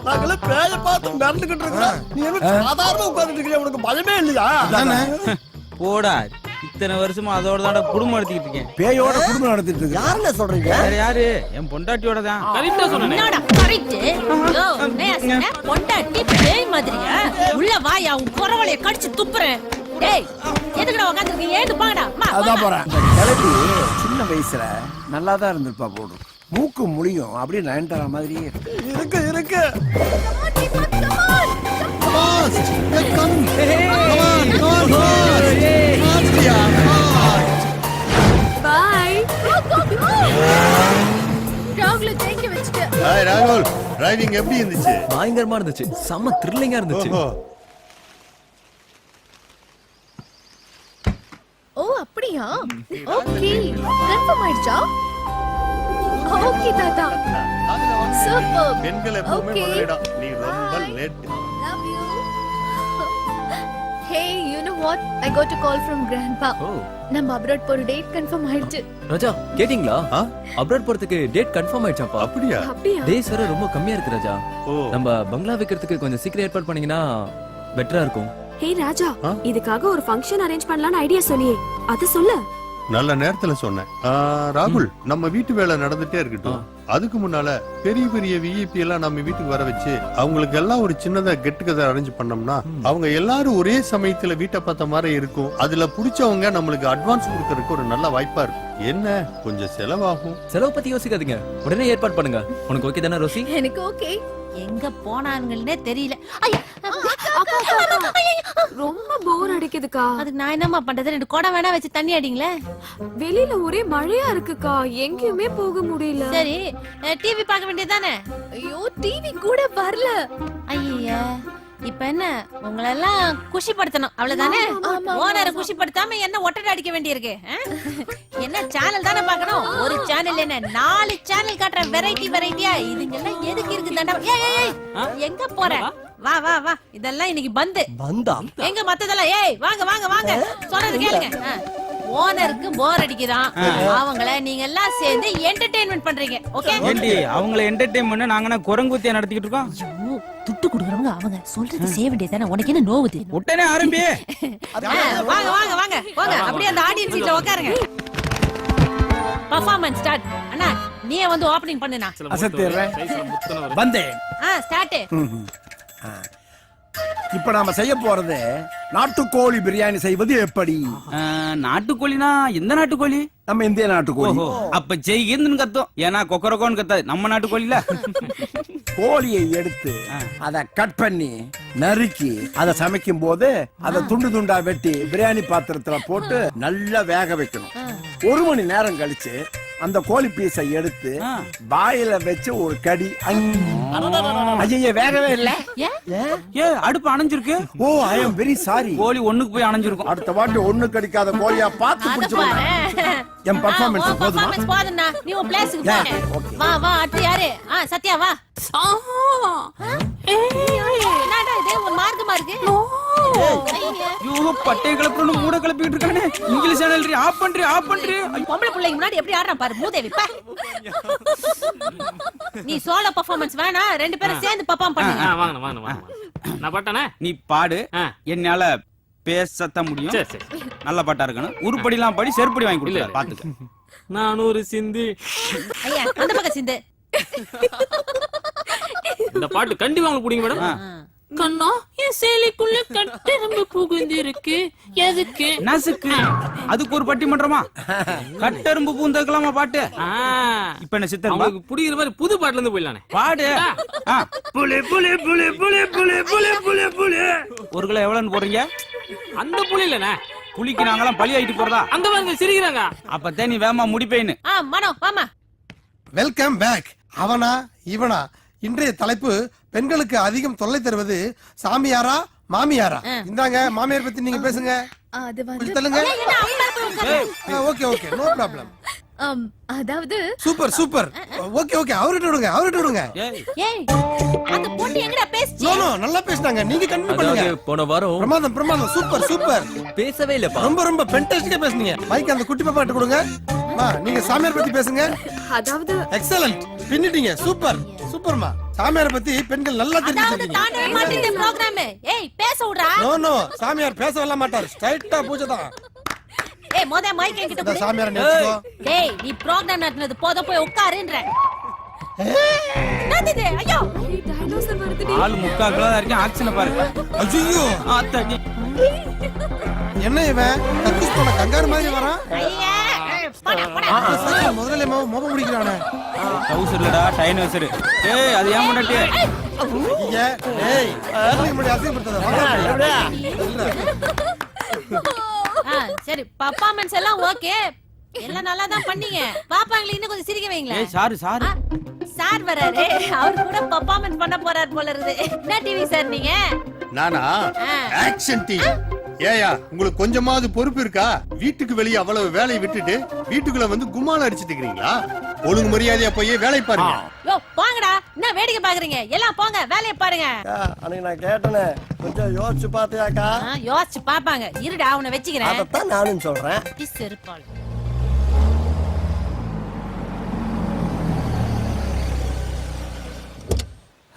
நாங்களே பேய பார்த்து நடந்துகிட்டு இருக்கிறோம். நீ என்ன சாதாரணமா உட்கார்ந்துட்டு இருக்கியா? உனக்கு பயமே இல்லையா? போடா இத்தனை வருஷமா அதோட தான் குடும்பம் நடத்திக்கிட்டு இருக்கேன். பேயோட குடும்பம் நடத்திட்டு இருக்கு. யாருன்னு சொல்றீங்க? வேற யாரு? என் பொண்டாட்டியோட தான். கரெக்டா சொன்னேன். என்னடா கரெக்ட்? யோ நான் சொன்ன பொண்டாட்டி பேய் மாதிரியா? உள்ள வாயா உன் குறவளைய கடிச்சு துப்புறேன். டேய் எதுக்குடா உட்கார்ந்திருக்கீங்க? ஏந்து பாங்கடா. அதான் போறேன். கிளப்பி சின்ன வயசுல நல்லா தான் இருந்திருப்பா போடும். மூக்கு முழியும் அப்படியே நயன்தாரா மாதிரியே இருக்கு இருக்கு. பாய். ராகுல தேய்க்க வச்சிட்டு. ஹாய் ராகுல், டிரைவிங் எப்படி இருந்துச்சு? பயங்கரமா இருந்துச்சு. செம்ம த்ரில்லிங்கா இருந்துச்சு. ஓ அப்படியா? ஓகே கன்ஃபார்ம் ஆயிடுச்சா? ஓகே தாத்தா. சூப்பர். பெண்கள் எப்பவுமே முதலிடம். நீ ரொம்ப late. Love you. Hey, you know what? I got a call from grandpa. நம்ம அப்ராட் போற டேட் கன்ஃபார்ம் ஆயிடுச்சு. ராஜா கேட்டிங்களா? அப்ராட் போறதுக்கு டேட் கன்ஃபார்ம் ஆயிடுச்சாப்பா? அப்படியா? அப்படியா? டேஸ் வர ரொம்ப கம்மியா இருக்கு ராஜா. ஓ நம்ம பங்களா வைக்கிறதுக்கு கொஞ்சம் சீக்கிரம் ஏற்பாடு பண்ணீங்கன்னா பெட்டரா இருக்கும். ஹே ராஜா, இதுக்காக ஒரு ஃபங்க்ஷன் அரேஞ்ச் பண்ணலாம்னு ஐடியா சொன்னியே, அத சொல்லு. நல்ல நேரத்துல சொன்னேன். ராகுல், நம்ம வீட்டு வேலை நடந்துட்டே இருக்கட்டும். அதுக்கு முன்னால பெரிய பெரிய விஐபி எல்லாம் நம்ம வீட்டுக்கு வர வச்சு அவங்களுக்கு எல்லாம் ஒரு சின்னதா கெட் டுகெதர் அரேஞ்ச் பண்ணோம்னா அவங்க எல்லாரும் ஒரே சமயத்துல வீட்டை பார்த்த மாதிரி இருக்கும். அதுல புடிச்சவங்க நம்மளுக்கு அட்வான்ஸ் கொடுக்கறதுக்கு ஒரு நல்ல வாய்ப்பா இருக்கும். என்ன கொஞ்சம் செலவாகும். செலவு பத்தி யோசிக்காதீங்க, உடனே ஏற்பாடு பண்ணுங்க. உனக்கு ஓகே தானே ரோசி? எனக்கு ஓகே. எங்க போனானுங்கன்னே தெரியல. ரொம்ப போர் அடிக்குதுக்கா. அதுக்கு நான் என்னமா பண்றது? 2 குடம் வேணா வச்சு தண்ணி அடிங்களே. வெளியில ஒரே மழையா இருக்குக்கா, எங்கேயுமே போக முடியல. சரி டிவி பார்க்க வேண்டியதானே? ஐயோ டிவி கூட வரல. ஐயா இப்ப என்ன உங்களை எல்லாம் குஷிப்படுத்தணும் அவ்வளவுதானே? ஓனரை குஷிப்படுத்தாம என்ன ஒட்டடை அடிக்க வேண்டியிருக்கு? என்ன சேனல் தானே பார்க்கணும்? ஒரு சேனல் என்ன 4 சேனல் காட்டுற வெரைட்டியா இதுங்க எல்லாம் எதுக்கு இருக்கு? தண்டா எங்க போற? வா வா வா, இதெல்லாம் இன்னைக்கு பந்து. எங்க மத்ததெல்லாம்? ஏய் வாங்க வாங்க வாங்க, சொல்றது கேளுங்க. ஓனருக்கு போர் அடிக்குதான், அவங்கள நீங்க எல்லாம் சேர்ந்து என்டர்டெயின்மெண்ட் பண்றீங்க. ஓகே ஏண்டி அவங்கள என்டர்டெயின் பண்ண நாங்கனா குரங்குத்தியா நடத்திக்கிட்டு இருக்கோம்? ஐயோ துட்டு குடுக்குறவங்க அவங்க சொல்றது செய்ய வேண்டியதானே, உனக்கு என்ன நோவுது? உடனே ஆரம்பி. வாங்க வாங்க வாங்க போங்க, அப்படியே அந்த ஆடியன்ஸ் சீட்ல உட்காருங்க. Performance start. அண்ணா நீ வந்து ஓபனிங் பண்ணுனா. வந்தேன். ஸ்டார்ட். இப்ப நாம செய்ய போறது நாட்டுக்கோழி பிரியாணி செய்வது எப்படி? நாட்டுக்கோழினா எந்த நாட்டுக்கோழி? நம்ம இந்திய நாட்டுக்கோழி. அப்ப ஜெய்கின்னு கத்தும், ஏன்னா கொக்கரக்கோன்னு கத்தாது, நம்ம நாட்டு கோழில. கோழியை எடுத்து அதை கட் பண்ணி நறுக்கி அதை சமைக்கும் போது அதை துண்டு துண்டா வெட்டி பிரியாணி பாத்திரத்துல போட்டு நல்லா வேக வைக்கணும். 1 மணி நேரம் கழிச்சு அந்த கோழி பீஸை எடுத்து வாயில வச்சு ஒரு கடி. ஐயா வேகவே இல்ல. ஏ அடுப்பு அணைஞ்சிருக்கு. ஓ ஐ அம் வெரி சாரி. கோழி ஒண்ணுக்கு போய் அணைஞ்சிருக்கும். அடுத்த வாட்டி ஒண்ணு கடிக்காத கோழியா பார்த்து பிடிச்சுக்கோங்க. என் பெர்ஃபார்மன்ஸ் போதுமா? போதும்னா நீ உன் பிளேஸ்க்கு போ. வா வா அடுத்து யாரு? சத்யா வா. என்னடா இது ஒரு மார்க்கமா இருக்கு? ஐயோ பட்டை கிளப்புறன்னு மூட கிளப்பிட்டு இருக்கானே. இங்கிலீஷ் சேனல் ஆஃப் பண்றி. பொம்பளை பிள்ளைங்க முன்னாடி எப்படி ஆடுறான் பாரு மூதேவி. நீ சோலோ பெர்ஃபார்மன்ஸ் வேணா, 2 பேரும் சேர்ந்து பெர்ஃபார்ம் பண்ணுங்க. வாங்க நான் பாட்டானே. நீ பாடு, என்னால பேசத்தான் முடியும். நல்ல பாட்டா இருக்கணும். உருப்படிலாம் படி செருப்படி வாங்கி கொடுக்கல பாத்துக்க. நான் ஒரு சிந்து. ஐயா அந்த பக்கம் சிந்து. இந்த பாட்டு கண்டிப்பா உங்களுக்கு பிடிக்கும் மேடம். கண்ணா என் சேலைக்குள்ள கட்டெரும்பு புகுந்திருக்கு, எதுக்கு? நசுக்கு. அதுக்கு ஒரு பட்டிமன்றமா? கட்டெரும்பு பூந்ததுக்கலாமா பாட்டு? இப்ப என்ன சித்தர் உங்களுக்கு பிடிக்கிற மாதிரி புது பாட்டுல இருந்து போயிடலானே. பாடு. புலி புலி புலி புலி புலி புலி புலி புலி. 1 கிலோ எவ்வளவுன்னு போறீங்க? அந்த புலி இல்லனே, புலிக்கு நாங்கெல்லாம் பழி ஆயிட்டு போறதா? அங்க பாருங்க சிரிக்கிறாங்க. அப்ப நீ வேமா முடிப்பேன்னு. மனோ வாமா. Welcome back. அவனா இவனா? இன்றைய தலைப்பு பெண்களுக்கு அதிகம் தொல்லை தருவது சாமியாரா மாமியாரா? இந்தாங்க மாமியார் பத்தி நீங்க பேசுங்க. அது வந்து சொல்லுங்க. Okay okay no problem. அதாவது சூப்பர் ஓகே அவர்கிட்ட விடுங்க. ஏய் அந்த பொண்ணு எங்கடா பேசுச்சு? நோ நல்லா பேசுனாங்க, நீங்க கண்டினியூ பண்ணுங்க. போன வாரம் பிரமாதம் சூப்பர் பேசவே இல்லப்பா. ரொம்ப ஃபென்டாஸ்டிக்கா பேசுனீங்க. மைக் அந்த குட்டி பாப்பாட்ட கொடுங்க. நீங்க சாமியார் பத்தி பேசுங்க. அதாவது எக்ஸலென்ட், பின்னிட்டீங்க. சூப்பர்மா. சாமியார் பத்தி பெண்கள் நல்லா தெரிஞ்சுக்கிட்டீங்க. தாண்டவே மாட்டேங்குது ப்ரோகிராம். ஏய் பேச விடுறா. நோ சாமியார் பேச வரல மாட்டார், ஸ்ட்ரைட்டா பூஜை தான். ஏய் மொத மைக் என்கிட்ட கொடு. சாமியார் நினைச்சுக்கோ. டேய் நீ ப்ரோகிராம் நடத்துனது போத போய் உட்காருன்ற. என்னது ஐயோ டைனோசர் வருதுடி. ஆளு 3/4 கிலோ தான் இருக்கு. ஆக்ஷனை பாருங்க. ஐயோ ஆத்தாடி. என்ன இவன் கக்கூஸ் போன கங்காரு மாதிரி வரான்? ஐயா போடா. முதல்ல மோப முடிக்கிறானே. டவுசர்லடா டைனோசர். ஏய் அது ஏன் முன்னாடி? ஏய் முன்னாடி அசிங்கப்படுத்தாத. சரி பெர்ஃபார்மன்ஸ் எல்லாம் ஓகே, எல்லாம் நல்லா தான் பண்ணீங்க. பாப்பாங்கள இன்னும் கொஞ்சம் சிரிக்க வைங்களேன். ஏய் சாரு சார் வராரு, அவர் கூட பெர்ஃபார்மன்ஸ் பண்ண போறார் போல இருக்குது. என்ன டிவி சார் நீங்க? நானா ஆக்ஷன் டீம். ஏயா உங்களுக்கு கொஞ்சமாவது பொறுப்பு இருக்கா? வீட்டுக்கு வெளியே அவ்வளவு வேலையை விட்டுட்டு வீட்டுக்குள்ள வந்து கும்மால அடிச்சிட்டு இருக்கீங்களா? ஒழுங்கு மரியாதையா போய் வேலை பாருங்க. யோ போங்கடா, என்ன வேடிக்கை பாக்குறீங்க? எல்லாம் போங்க வேலையை பாருங்க. அன்னைக்கு நான் கேட்டனே, கொஞ்சம் யோசிச்சு பாத்தியாக்கா? யோசிச்சு பாப்பாங்க. இருடா அவனை வெச்சிக்கிறேன். அதத்தான் நானும் சொல்றேன். செருப்பாள்.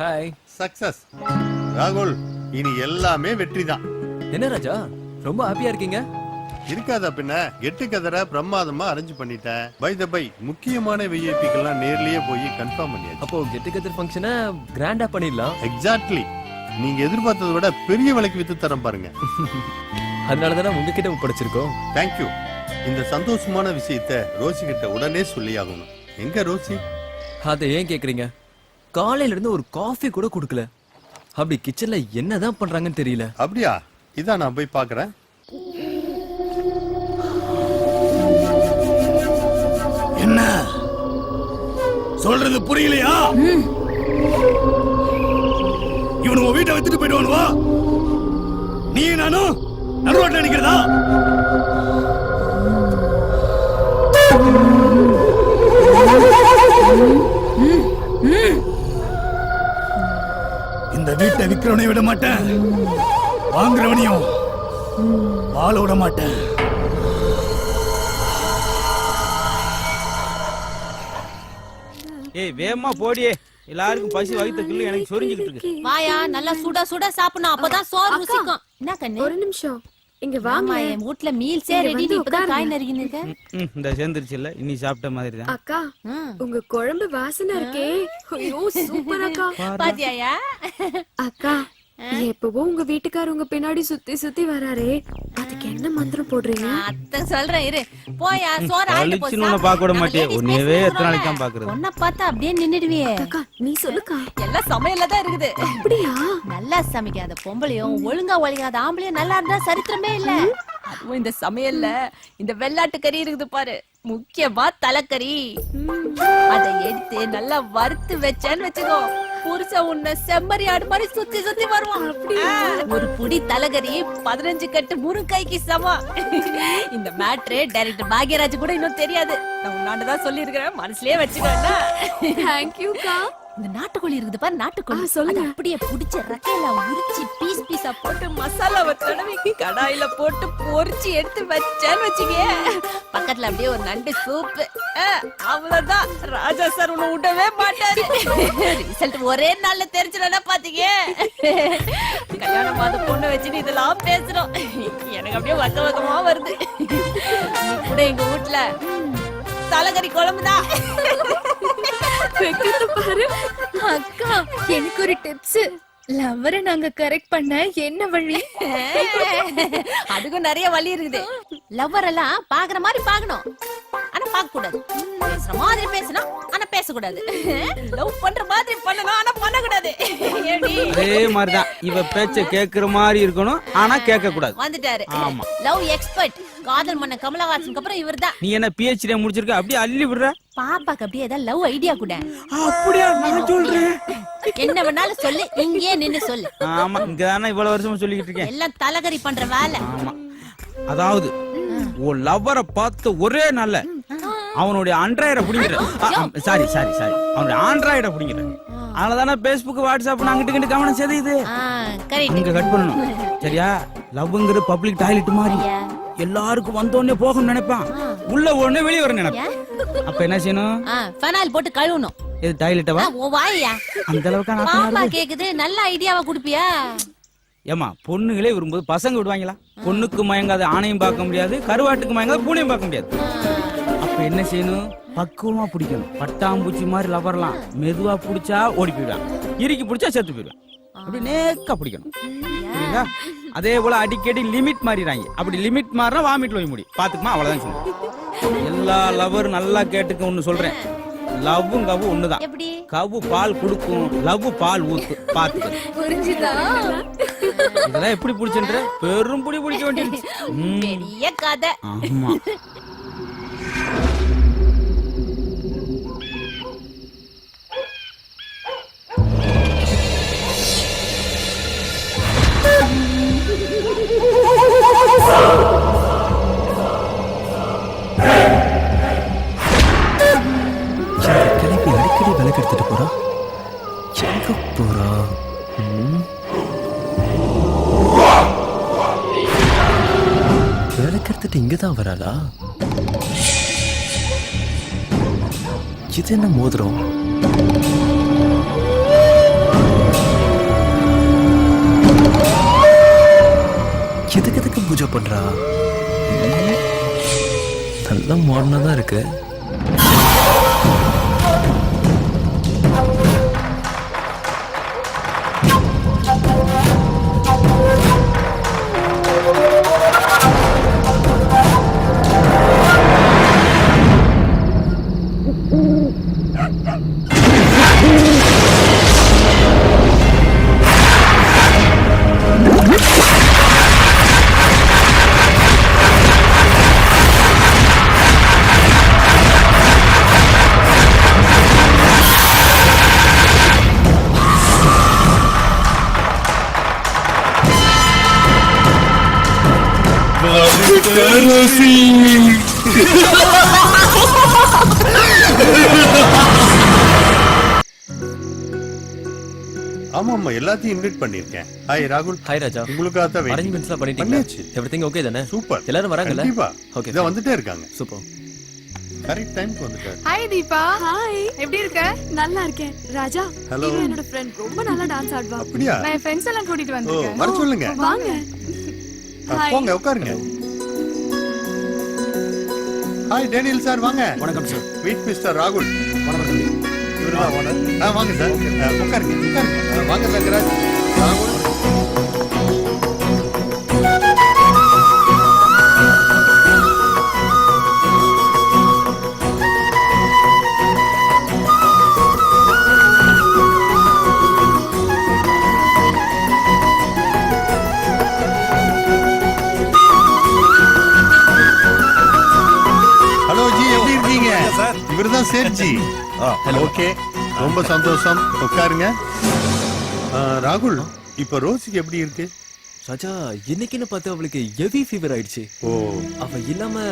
ஹாய். சக்சஸ் ராகுல், இனி எல்லாமே வெற்றிதான். என்ன ராஜா ரொம்ப ஹாப்பியா இருக்கீங்க? இருக்காதா பின்ன. கெட்டு கதற பிரமாதமா அரேஞ்ச் பண்ணிட்டேன். பை த பை முக்கியமான விஐபிக்கெல்லாம் நேர்லயே போய் கன்ஃபார்ம் பண்ணியாச்சு. அப்போ கெட் டுகெதர் ஃபங்க்ஷனை கிராண்டா பண்ணிடலாம். எக்ஸாக்ட்லி, நீங்க எதிர்பார்த்ததை விட பெரிய விலைக்கு வித்து தரம் பாருங்க. அதனால தானே உங்ககிட்ட ஒப்படைச்சிருக்கோம். தேங்க்யூ. இந்த சந்தோஷமான விஷயத்தை ரோசி கிட்ட உடனே சொல்லி ஆகணும். எங்க ரோசி? அதை ஏன் கேக்குறீங்க? காலையில இருந்து ஒரு காஃபி கூட குடுக்கல. அப்படி கிச்சன்ல என்னதான் பண்றாங்கன்னு தெரியல. அப்படியா? இதான் நான் போய் பாக்குறேன். என்ன சொல்றது புரியலையா? இவனு வீட்டை வச்சுட்டு போயிடுவானுவா? நீ நானும் நடுவாட்டில் நிக்கிறதா? இந்த வீட்டை விக்கிறவனை விட மாட்டேன், வாங்குறவனையும் வாழ விட மாட்டேன். ஏய் வேகமா போடியே, எல்லாருக்கும் பசி வயித்து கிள்ளு எனக்கு சொரிஞ்சிட்டு இருக்கு. வாயா நல்லா சுட சுட சாப்பிடணும், அப்பதான் சோறு ருசிக்கும். என்ன கண்ணு? ஒரு நிமிஷம் இங்க வாங்க. என் வீட்ல மீல்ஸே ரெடி. இப்பதான் காய் நறுக்கின்னு இருக்க. இந்த சேர்ந்துருச்சு இல்ல, இன்னி சாப்பிட்ட மாதிரி தான். அக்கா உங்க குழம்பு வாசனை இருக்கே, ஐயோ சூப்பர் அக்கா. பாத்தியாயா? அக்கா எப்பவும் உங்க வீட்டுக்காரர் உங்க பின்னாடி சுத்தி சுத்தி வராரே, அதுக்கு என்ன மந்திரம் போடுறீங்க? அத்த சொல்றேன் இரு. போயா சோறு ஆயிட்டு போ. பளிச்சுன்னு உன்னை பார்க்க விட மாட்டியே. உன்னையவே எத்தனை நாளைக்கு தான் பார்க்கறது? உன்னை பார்த்தா அப்படியே நின்னுடுவியே. அக்கா நீ சொல்லுக்கா. எல்லாம் சமையல்ல தான் இருக்குது. அப்படியா? நல்லா சமைக்காத பொம்பளையும் ஒழுங்கா ஒழிக்காத ஆம்பளையும் நல்லா இருந்தா சரித்திரமே இல்ல. அதுவும் இந்த சமையல்ல இந்த வெள்ளாட்டு கறி இருக்குது பாரு, முக்கியமா தலைக்கறி. அதை எடுத்து நல்லா வறுத்து வச்சேன்னு வச்சுக்கோ, புருஷன் உன்னை செம்மறி ஆடு மாதிரி சுத்தி சுத்தி வருவான். ஒரு புடி தலைகறி 15 கட்டு முருங்கைக்கு சமம். இந்த மேட்ரு டைரக்டர் பாக்யராஜ் கூட இன்னும் தெரியாது. நான் உன்னாண்டதான் சொல்லி இருக்கிறேன், மனசுலயே வச்சுக்கோன்னா. தேங்க்யூக்கா. இந்த நாட்டுக்கோழி இருக்குது பாரு, நாட்டுக்கோழி. சொல்லுங்க. அது அப்படியே புடிச்ச ரக்கையில உரிச்சு பீஸ் பீஸா போட்டு மசாலாவை தடவி கடாயில போட்டு பொரிச்சு எடுத்து வச்சேன்னு வச்சுக்க, பக்கத்துல அப்படியே ஒரு நண்டு சூப்பு. அவ்வளவுதான், ராஜா சார் உன்னை விடவே மாட்டாரு. ரிசல்ட் ஒரே நாள்ல தெரிஞ்சிடனா பாத்தீங்க. கல்யாணம் பார்த்து பொண்ணு வச்சுட்டு இதெல்லாம் பேசுறோம், எனக்கு அப்படியே வக்க வக்கமா வருது. நீ கூட எங்க வீட்டுல தலைகறி குழம்புதான் பாரு. அக்கா எனக்கு ஒரு டிப்ஸ். லவ்வரை நாங்க கரெக்ட் பண்ண என்ன வழி? அதுக்கும் நிறைய வழி இருக்குது. லவ்வர் எல்லாம் பாக்குற மாதிரி பாக்கணும், ஆனா பார்க்க கூடாது. பேசுற மாதிரி பேசணும், ஆனா பேசக்கூடாது. லவ் பண்ற மாதிரி பண்ணணும், ஆனா பண்ணக்கூடாது. ஏடி அதே மாதிரிதான் இவ பேச்ச கேக்குற மாதிரி இருக்கணும், ஆனா கேட்க கூடாது. வந்துட்டாரு ஆமா. லவ் எக்ஸ்பர்ட் காதல் மன்ன கமலஹாசனுக்கு அப்புறம் இவர்தான். நீ என்ன PhD முடிச்சிருக்க, அப்படியே அள்ளி விடுற. பாப்பாக்கு அப்படியே ஏதாவது லவ் ஐடியா கூட. அப்படியா? நான் சொல்றேன். என்ன வேணாலும் சொல்லு, இங்கேயே நின்னு சொல்லு. ஆமா, இங்கதானே இவ்வளவு வருஷமா சொல்லிக்கிட்டு இருக்கேன். எல்லாம் தலைகறி பண்ற வேலை. ஆமா, அதாவது உன் லவ்வரை பார்த்த ஒரே நாள்ல அவனுடைய ஆண்ட்ராய்டை புடிங்கிற. சாரி சாரி சாரி, அவனுடைய ஆண்ட்ராய்டை புடிங்கிற. அதனாலதானே பேஸ்புக் வாட்ஸ்அப் அங்கிட்டு கவனம் செய்து இங்க கட் பண்ணணும். சரியா? லவ்ங்கிறது பப்ளிக் டாய்லெட் மாதிரி, எல்லாருக்கும் வந்தோடனே போகணும்னு நினைப்பான், உள்ள உடனே வெளியே வர நினைப்பான். அப்ப என்ன செய்யணும்? ஃபெனாயில் போட்டு கழுவணும். இது டாய்லெட்டவா? ஓ வாயா, அந்த அளவுக்கு பாப்பா கேக்குது, நல்ல ஐடியாவா குடுப்பியா? ஏமா, பொண்ணுங்களே வரும்போது பசங்க விடுவாங்களா? பொண்ணுக்கு மயங்காத ஆணையும் பார்க்க முடியாது, கருவாட்டுக்கு மயங்காத பூனையும் பார்க்க முடியாது. அப்ப என்ன செய்யணும்? பக்குவமா பிடிக்கணும். பட்டாம்பூச்சி மாதிரி லவர்லாம் மெதுவா பிடிச்சா ஓடி போயிடுவான், இறுக்கி பிடிச்சா செத்து போயிடுவான். அப்படி நேக்கா பிடிக்கணும். புரியுதா? அதே போல அடிக்கடி லிமிட் மாறிடுறாங்க. அப்படி லிமிட் மாறினா வாமிட்ல போய் முடி பாத்துக்குமா, அவ்வளவுதான் சொல்லுங்க. எல்லா லவரும் நல்லா கேட்டுக்க. ஒண்ணு சொல்றேன், லவ்வும் கவ்வு ஒண்ணுதான். கவ்வு பால் குடுக்கும், லவ் பால் ஊத்து. பாத்துக்க. புரிஞ்சுதா? இதெல்லாம் எப்படி பிடிச்சுன்ற? பெரும் புடி பிடிக்க வேண்டியது. பெரிய கதை. ஆமா. கிளம்பி அடிக்கடி விளக்கு எடுத்துட்டு போறா. எங்க போறா? விளக்கு எடுத்துட்டு இங்கதான் வராளா? இது என்ன மோதிரம்? எதுக்கு பூஜை பண்றா? நல்லா மாடர்னா தான் இருக்கு. ஆமா ஆமா, எல்லாத்தையும் இன்வைட் பண்ணிருக்கேன். ஹாய் ராகுல். ஹாய் ராஜா. உங்களுக்காக தான் வெயிட். அரேஞ்ச்மெண்ட்ஸ்லாம் பண்ணிட்டீங்களா? பண்ணியாச்சு. எவ்ரிதிங் ஓகே தானே? சூப்பர். எல்லாரும் வராங்கல்ல? கண்டிப்பா. ஓகே. இத வந்துட்டே இருக்காங்க. சூப்பர். கரெக்ட் டைம்க்கு வந்துட்டாரு. ஹாய் தீபா. ஹாய், எப்படி இருக்க? நல்லா இருக்கேன். ராஜா, Hello. இவன் என்னோட ஃப்ரெண்ட், ரொம்ப நல்லா டான்ஸ் ஆடுவா. அப்படியா? நான் என் ஃப்ரெண்ட்ஸ் எல்லாம் கூட்டிட்டு வந்திருக்கேன். வர சொல்லுங்க. வாங்க. போங்க உட்காருங்க. ஹாய் டேனியல் சார், வாங்க. வணக்கம் சார். மீட் மிஸ்டர் ராகுல். வணக்கம். இவர்தான் ஓனர். வாங்க சார். உட்காருங்க உட்காருங்க. வாங்க சங்கராஜ். ராகுல் இவர்தான் சேட்ஜி. ஓகே, ரொம்ப சந்தோஷம். உட்காருங்க. ராகுல், இப்ப ரோசிக்கு எப்படி இருக்கு? ராஜா, இன்னைக்குன்னு பார்த்து அவளுக்கு ஹெவி ஃபீவர் ஆயிடுச்சு. ஓ, அவ இல்லாம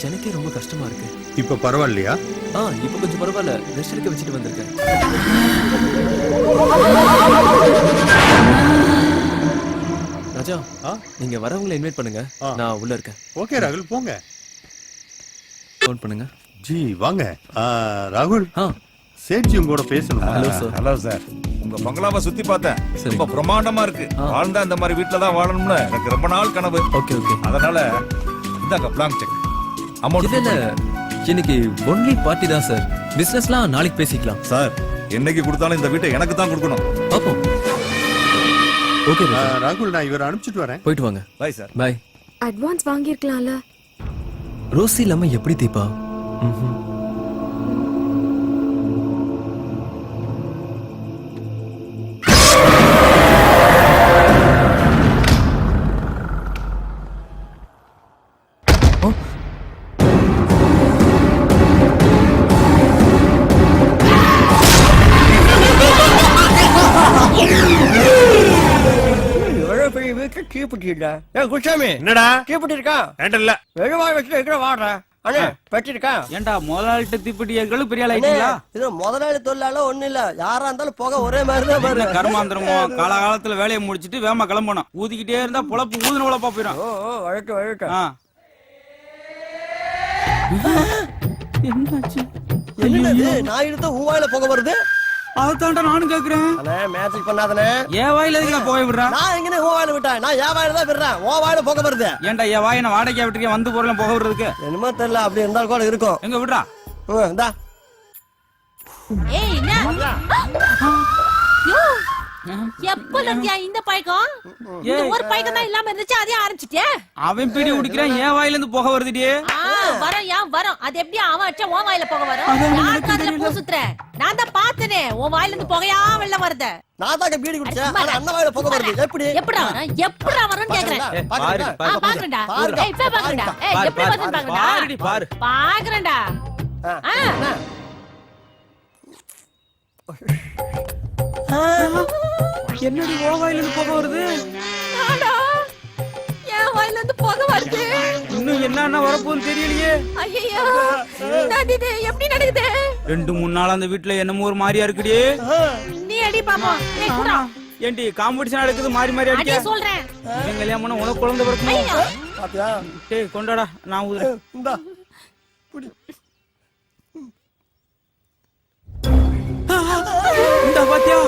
எனக்கே ரொம்ப கஷ்டமா இருக்கு. இப்ப பரவாயில்லையா? இப்ப கொஞ்சம் பரவாயில்ல. ரெஸ்ட் எடுக்க வச்சுட்டு வந்திருக்கேன். ராஜா, நீங்க வரவங்களை இன்வைட் பண்ணுங்க. நான் உள்ள இருக்கேன். ஓகே ராகுல், போங்க. ஃபோன் பண்ணுங்க. ஜி வாங்க. ராகுல், சேட்ஜி உங்களோட பேசணும். Hello sir. Hello sir. உங்க பங்களாவை சுத்தி பார்த்தேன். ரொம்ப பிரம்மாண்டமா இருக்கு. வாழ்ந்தா இந்த மாதிரி வீட்ல தான் வாழணும்னு எனக்கு ரொம்ப நாள் கனவு. Okay okay. அதனால இந்தாங்க blank check. அமௌண்ட் இல்ல, இன்னைக்கு ஒன்லி பார்ட்டி தான் சார். பிசினஸ்லாம் நாளைக்கு பேசிக்கலாம். சார், என்னைக்கு கொடுத்தாலும் இந்த வீட்டை எனக்கு தான் கொடுக்கணும். பாப்போம். ஓகே ராகுல், நான் இவரை அனுப்பிச்சிட்டு வரேன். போயிட்டு வாங்க. Bye sir. பை. அட்வான்ஸ் வாங்கியிருக்கலாம்ல. ரோசி இல்லாம எப்படி தீபா? என்னடா ஏன்டா முதலாளிட்ட தீப்பெட்டி ஏற்களும் பெரிய ஆள் ஆயிட்டீங்களா? இது முதலாளி தொழிலாள ஒண்ணு இல்ல, யாரா இருந்தாலும் போக ஒரே மாதிரிதான் பாரு. கர்மாந்திரமோ, காலகாலத்துல வேலையை முடிச்சிட்டு வேகமா கிளம்பணும். ஊதிக்கிட்டே இருந்தா பொழப்பு ஊதுன பொழப்பா போயிடும். என்னது நான் எடுத்த ஊவாயில போக வருது? அதான்டா நானும் கேக்குறேன். மேஜிக் பண்ணாதனே. என் வாயில எதுக்கு நான் போக விடுறேன்? நான் எங்கனே ஊவாயில விட்டேன்? நான் என் வாயில தான் விடுறேன். ஓ வாயில போக வருது. ஏன்டா என் வாயை நான் வாடகையா விட்டுருக்கேன், வந்து பொருளும் போக விடுறதுக்கு? என்னமோ தெரியல, அப்படி இருந்தாலும் கூட இருக்கும். எங்க விடுறா? இந்தா. ஏய் என்ன? எப்ப லத்தியா இந்த பைக்கம்? இந்த ஒரு பைக்கம் தான் இல்லாம இருந்துச்சு, அதே ஆரம்பிச்சிட்டே. அவன் பீடி குடிக்கிறான், என் வாயில இருந்து போக வருதுடியே. வரும். அது எப்படி அவன் அச்சா உன் வாயில போக வரும்? யாருக்காதுல பூ சுத்துற? நான் தான் பார்த்தனே, உன் வாயில இருந்து புகையா வெளில வருது. நான் தான் பீடி குடிச்சேன், ஆனா அண்ணன் வாயில போக வருது. எப்படிடா வரும்னு கேக்குறேன். பாக்குறேன்டா. ஏய் இப்ப பாக்குறேன்டா. ஏய் எப்படி வருதுன்னு பாக்குறேன்டா. பாரு. பாக்குறேன்டா. என்னடி உன் வாயில இருந்து போக வருது? என் வாயில இருந்து போக வருது. இன்னும் என்ன வரப்போன்னு தெரியலையே. ஐயோ, இது எப்படி நடக்குது? 2-3 நாள் அந்த வீட்டுல என்னமோ ஒரு மாதிரியா இருக்குடி. நீ அடி பாப்போம். ஏய் குடா. ஏண்டி காம்படிஷன் நடக்குது, மாறி மாறி அடிக்க? அடி சொல்றேன். இவன் கல்யாணம் பண்ண உனக்கு குழந்தை பிறக்குமா? பாத்தியா? டேய் கொண்டாடா, நான் ஊதுறேன். இந்தா. புடி. இந்த பாத்தியா?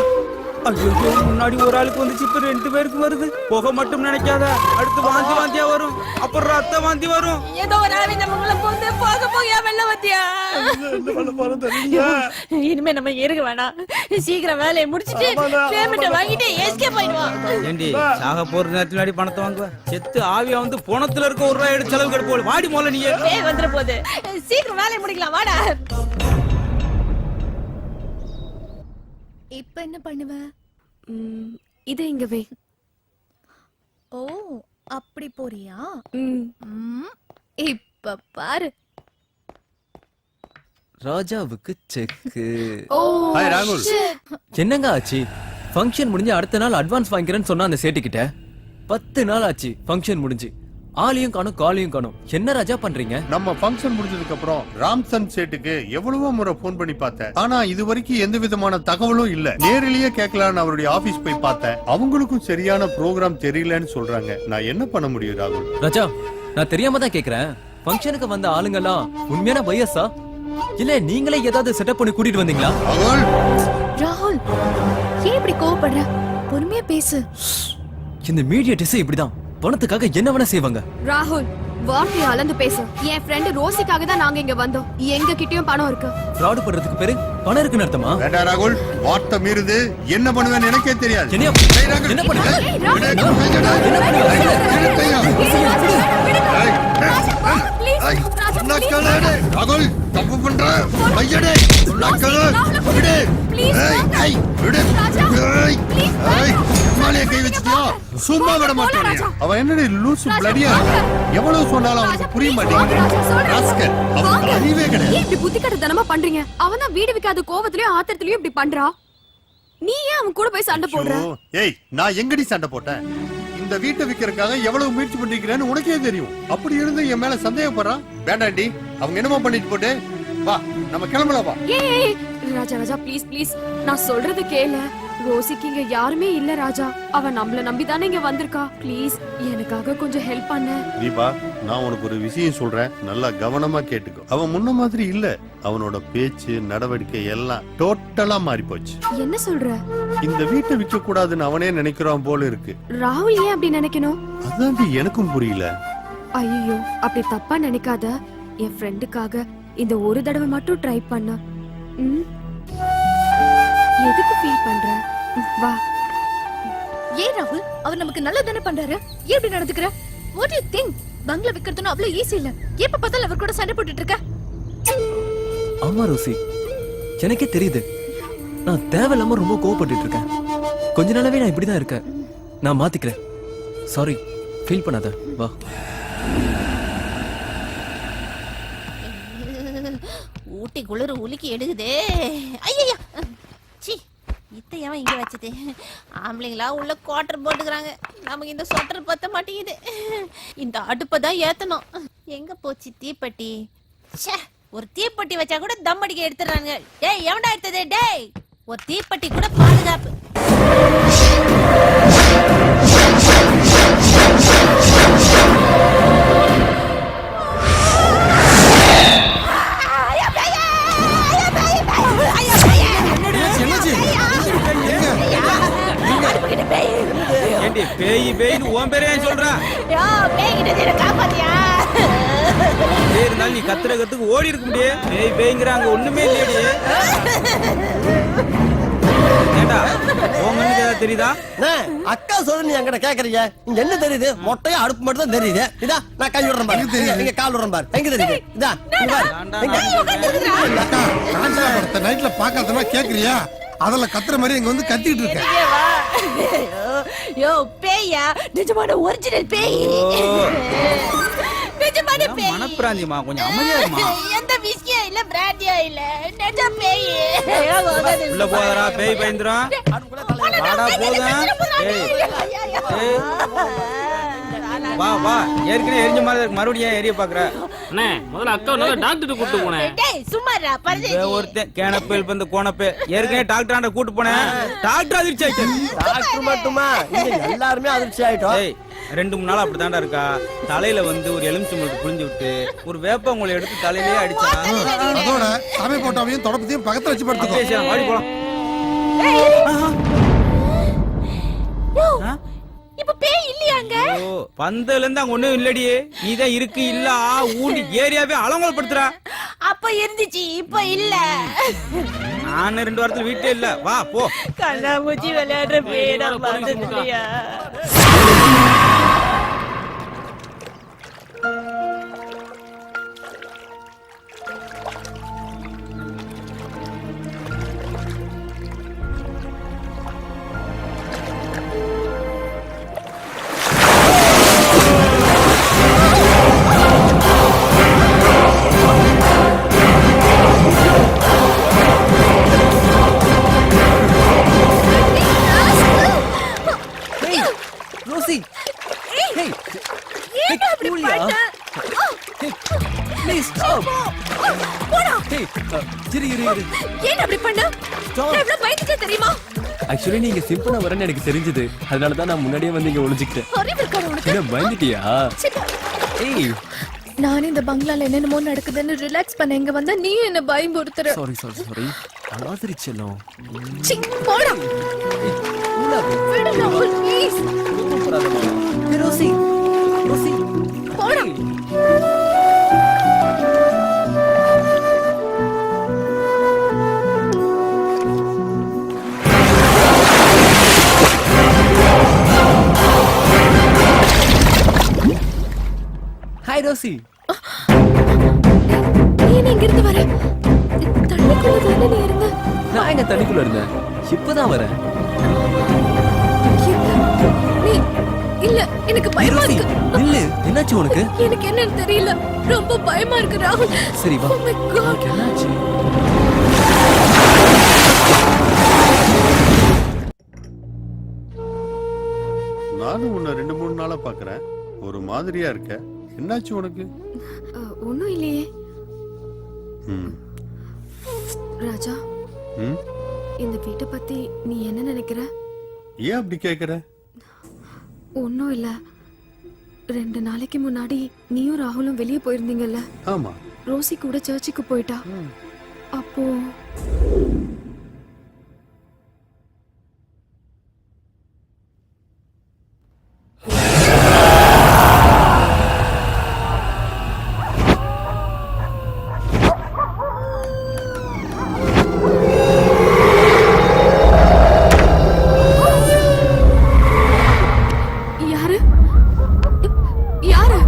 ஐயோ, முன்னாடி ஒரு ஆளுக்கு வந்துச்சு, இப்ப 2 பேருக்கு வருது. புகை மட்டும் நினைக்காத, அடுத்து வாந்தியா வரும், அப்புறம் ரத்த வாந்தி வரும். ஏதோ ஒரு ஆவி நமக்குள்ள போந்து போக வெள்ள வந்தியா? இனிமே நம்ம இருக்க வேணாம். சீக்கிரம் வேலையை முடிச்சிட்டு பேமெண்ட் வாங்கிட்டு எஸ்கேப் ஆயிடுவான். ஏண்டி சாக போற நேரத்துல அடி பணத்தை வாங்குவ? செத்து ஆவியா வந்து போனத்துல இருக்க 1 ரூபாய் எடுத்து செலவு கெடுப்போம். வாடி மோல நீ. பேய் வந்துற போது சீக்கிரம் வேலையை முடிக்கலாம், வாடா. இப்ப என்ன பண்ணுவ? இத இங்க வை. ஓ, அப்படி போறியா? இப்ப பாரு. ராஜாவுக்கு செக்கு. ஹாய் ராகுல். என்னங்க ஆச்சு? ஃபங்க்ஷன் முடிஞ்சு அடுத்த நாள் அட்வான்ஸ் வாங்கிக்கிறேன்னு சொன்னா அந்த சேட்டு கிட்ட 10 நாள் ஆச்சு. ஃபங்க்ஷன் முடிஞ்சு ஆளையும் காணும், காலையும் காணும். என்ன ராஜா பண்றீங்க? நம்ம ஃபங்க்ஷன் முடிஞ்சதுக்கு அப்புறம் ராம்சன் சேட்டுக்கு எவ்வளவோ முறை போன் பண்ணி பார்த்தேன், ஆனா இது வரைக்கும் எந்த விதமான தகவலும் இல்ல. நேரிலேயே கேட்கலான்னு அவருடைய ஆபீஸ் போய் பார்த்தேன், அவங்களுக்கும் சரியான ப்ரோக்ராம் தெரியலன்னு சொல்றாங்க. நான் என்ன பண்ண முடியும் ராகுல்? ராஜா, நான் தெரியாம தான் கேக்குறேன். ஃபங்க்ஷனுக்கு வந்த ஆளுங்கெல்லாம் உண்மையான பையஸா இல்ல நீங்களே ஏதாவது செட்டப் பண்ணி கூட்டிட்டு வந்தீங்களா? ராகுல், ஏன் இப்படி கோவப்படுற? பொறுமையா பேசு. இந்த மீடியேட்டர்ஸ் இப்படிதான் பணத்துக்காக என்ன வேணா செய்வாங்க. ராகுல், வார்த்தையை அளந்து பேசு. என் ஃப்ரெண்ட் ரோசிக்காக தான் நாங்க இங்க வந்தோம். எங்க கிட்டயும் பணம் இருக்கு. ஃப்ராட் பண்றதுக்கு பேரு பணம் இருக்குன்னு அர்த்தமா? வேண்டாம் ராகுல், வார்த்தை மீறுது. என்ன பண்ணுவேன்னு எனக்கே தெரியாது. என்ன பண்ணுங்க? ராகுல், தப்பு பண்ற. ப்ளீஸ் ஏய் விடு ஏய் ஏய் மாலைய கை வச்சிட்டியா சும்மா விட மாட்டேன் அவன் என்னடி லூசு பிளடியா எவ்வளவு சொன்னாலும் அவனுக்கு புரிய மாட்டேங்குது ராஸ்கல் அவனுக்கு அறிவே கிடையாது இப்படி புத்தி கட்டத்தனமா பண்றீங்க அவன் தான் வீடு விக்காத கோவத்திலயும் ஆத்திரத்திலயும் இப்படி பண்றா நீ ஏன் அவன் கூட போய் சண்டை போடுற ஏய் நான் எங்கடி சண்டை போட்டேன் இந்த வீட்டை விக்கிறதுக்காக எவ்வளவு முயற்சி பண்ணிக்கிறேன்னு உனக்கே தெரியும் அப்படி இருந்து என் மேல சந்தேகப்படுறான் வேண்டாண்டி அவங்க என்னமோ பண்ணிட்டு போட்டு வா நம்ம கிளம்பலாம் வா ஏய் ராஜா ராஜா ப்ளீஸ் ப்ளீஸ் நான் சொல்றது கேளு ரோசிக்கு இங்க யாருமே இல்ல ராஜா அவ நம்மள நம்பி தானே இங்க வந்திருக்கா ப்ளீஸ் எனக்காக கொஞ்சம் ஹெல்ப் பண்ணு தீபா நான் உனக்கு ஒரு விஷயம் சொல்றேன் நல்லா கவனமா கேட்டுக்கோ அவன் முன்ன மாதிரி இல்ல அவனோட பேச்சு நடவடிக்கை எல்லாம் டோட்டலா மாறி போச்சு என்ன சொல்ற இந்த வீட்டை விற்க கூடாதுன்னு அவனே நினைக்கிறான் போல இருக்கு ராகுல் ஏன் அப்படி நினைக்கணும் அதான் எனக்கும் புரியல ஐயோ அப்படி தப்பா நினைக்காத என் ஃப்ரெண்டுக்காக இந்த ஒரு தடவை மட்டும் ட்ரை பண்ண எதுக்கு ஃபீல் பண்ற வா ஏன் ராகுல் அவர் நமக்கு நல்லதானே பண்றாரு ஏன் இப்படி நடந்துக்கிற வாட் யூ திங்க் பங்களா விக்கிறதுன்னு அவ்வளவு ஈஸி இல்ல எப்ப பார்த்தாலும் அவர் கூட சண்டை போட்டுட்டு இருக்க ஆமா ரோசி எனக்கே தெரியுது நான் தேவையில்லாம ரொம்ப கோவப்பட்டு இருக்கேன் கொஞ்ச நாளாவே நான் இப்படிதான் இருக்கேன் நான் மாத்திக்கிறேன் சாரி ஃபீல் பண்ணாத வா ஊட்டி குளிர் உலுக்கி எடுக்குதே ஐயா சி இத்தையாவன் இங்க வச்சது ஆம்பளைங்களா உள்ள குவார்டர் போட்டுக்கிறாங்க நமக்கு இந்த சொட்டர் பத்த மாட்டேங்குது இந்த அடுப்பை தான் ஏத்தணும் எங்க போச்சு தீப்பெட்டி ச்சே ஒரு தீப்பெட்டி வச்சா கூட தம் அடிக்க எடுத்துறாங்க டேய் எவன்டா எடுத்தது டேய் ஒரு தீப்பெட்டி கூட பாதுகாப்பு ஏண்டி பேய் பேய்னு உன் பேரே ஏன் சொல்றா பேய் இருந்தாலும் நீ கத்துறதுக்கு ஓடி இருக்க முடியே பேய் பேய்ங்கிறாங்க ஒண்ணுமே இல்லையடி ஏண்டா உன் கண்ணுக்கு ஏதாவது தெரியுதா அக்கா சொல்ற நீ என்கிட்ட கேக்குறீங்க இங்க என்ன தெரியுது மொட்டையா அடுப்பு மட்டும் தான் தெரியுது இதா நான் கை விடுறேன் பாரு நீங்க கால் விடுறேன் பாரு எங்க தெரியுது இதா நைட்ல பாக்காதமா கேக்குறியா அதெல்லாம் கத்துற மாதிரி இங்க வந்து கத்திட்டு இருக்கேன் யோ பேயா நிஜமான ஒரிஜினல் பேய் நிஜமான பேய் மனப்பிராந்தியமா கொஞ்சம் அமைதியா இருமா எந்த விஷயம் இல்ல பிராண்டியா இல்ல நிஜ பேய் உள்ள போறா பேய் பயந்துரும் வாடா போங்க ஏய் வா வா ஏற்கனவே எரிஞ்ச மாதிரி இருக்கு மறுபடியும் ஏன் எரிய பாக்குற அண்ணே முதல்ல அக்கா நல்லா டாக்டர் கூட்டு போனேன் டேய் சும்மாடா பரதேசி ஒருத்தன் கேனப்பேல் வந்து கோணப்பே ஏற்கனவே டாக்டர் ஆண்ட கூட்டு போனேன் டாக்டர் அதிர்ச்சி ஆயிட்டு டாக்டர் மட்டுமா இங்க எல்லாரும் அதிர்ச்சி ஆயிட்டோம் ஏய் 2-3 நாள் அப்படிதான்டா இருக்கா தலையில வந்து ஒரு எலுமிச்சம்பழத்தை புழிஞ்சு விட்டு ஒரு வேப்பங்குளை எடுத்து தலையிலேயே அடிச்சா அதோட சாமி போட்டாவையும் தொடப்பத்தையும் பக்கத்துல வச்சு படுத்துக்கோ வாடி போலாம் இப்ப பேய் இல்லையாங்க ஓ பந்தல இருந்து அங்க ஒண்ணும் இல்லடியே நீதான் இருக்கு இல்ல ஊண்டி ஏரியாவே அலங்கோலப்படுத்துறா அப்ப இருந்துச்சு இப்ப இல்ல நான் 2 வாரத்துல வீட்டே இல்ல வா போ கண்ணாமூச்சி விளையாடுற பேய் நான் வந்துட்டியா ரோசி ஹே ஏன் அப்படி பண்ண ப்ளீஸ் ஸ்டாப் ஹே இரு ஏன் அப்படி பண்ண நான் எவ்வளவு பயந்துட்டேன் தெரியுமா ஆக்சுவலி நீங்க சிம்பிளா வரேன்னு எனக்கு தெரிஞ்சது அதனால தான் நான் முன்னாடியே வந்து இங்க ஒளிஞ்சிக்கிட்டேன் அறிவு இருக்காரு உனக்கு என்ன பயந்துட்டியா ஏய் நான் இந்த பங்களால என்னென்னமோ நடக்குதுன்னு ரிலாக்ஸ் பண்ண இங்க வந்தா நீ என்ன பயமுறுத்துற சாரி அலாதிரி செல்லம் சி போடா விடு ராகுல் ப்ளீஸ் ரோசி போடா ஹாய் ரோசி நீ இங்க இருந்து வர தண்ணிக்குள்ள தானே நீ இருந்த நான் எங்க தண்ணிக்குள்ள இருந்தேன், இப்பதான் வரேன். நீ இல்ல, எனக்கு பயமா ரோசி, இருக்கு. நில்லு. என்னாச்சு உனக்கு? எனக்கு என்னன்னு தெரியல, ரொம்ப பயமா இருக்கு ராகுல். சரி வா. Oh my God. உனக்கு என்னாச்சு? நானும் உன்னை 2-3 நாளா பாக்குறேன், ஒரு மாதிரியா இருக்க. என்னாச்சு உனக்கு? ஒண்ணும் இல்லையே ம். ராஜா. ம்? இந்த வீட்டை பத்தி நீ என்ன நினைக்கிற? ஏன் அப்படி கேக்குற? ஒண்ணும் இல்ல, 2 நாளைக்கு முன்னாடி நீயும் ராகுலும் வெளியே போயிருந்தீங்கல்ல. ஆமா. ரோசி கூட சர்ச்சுக்கு போயிட்டா. அப்போ யாரு யாரு?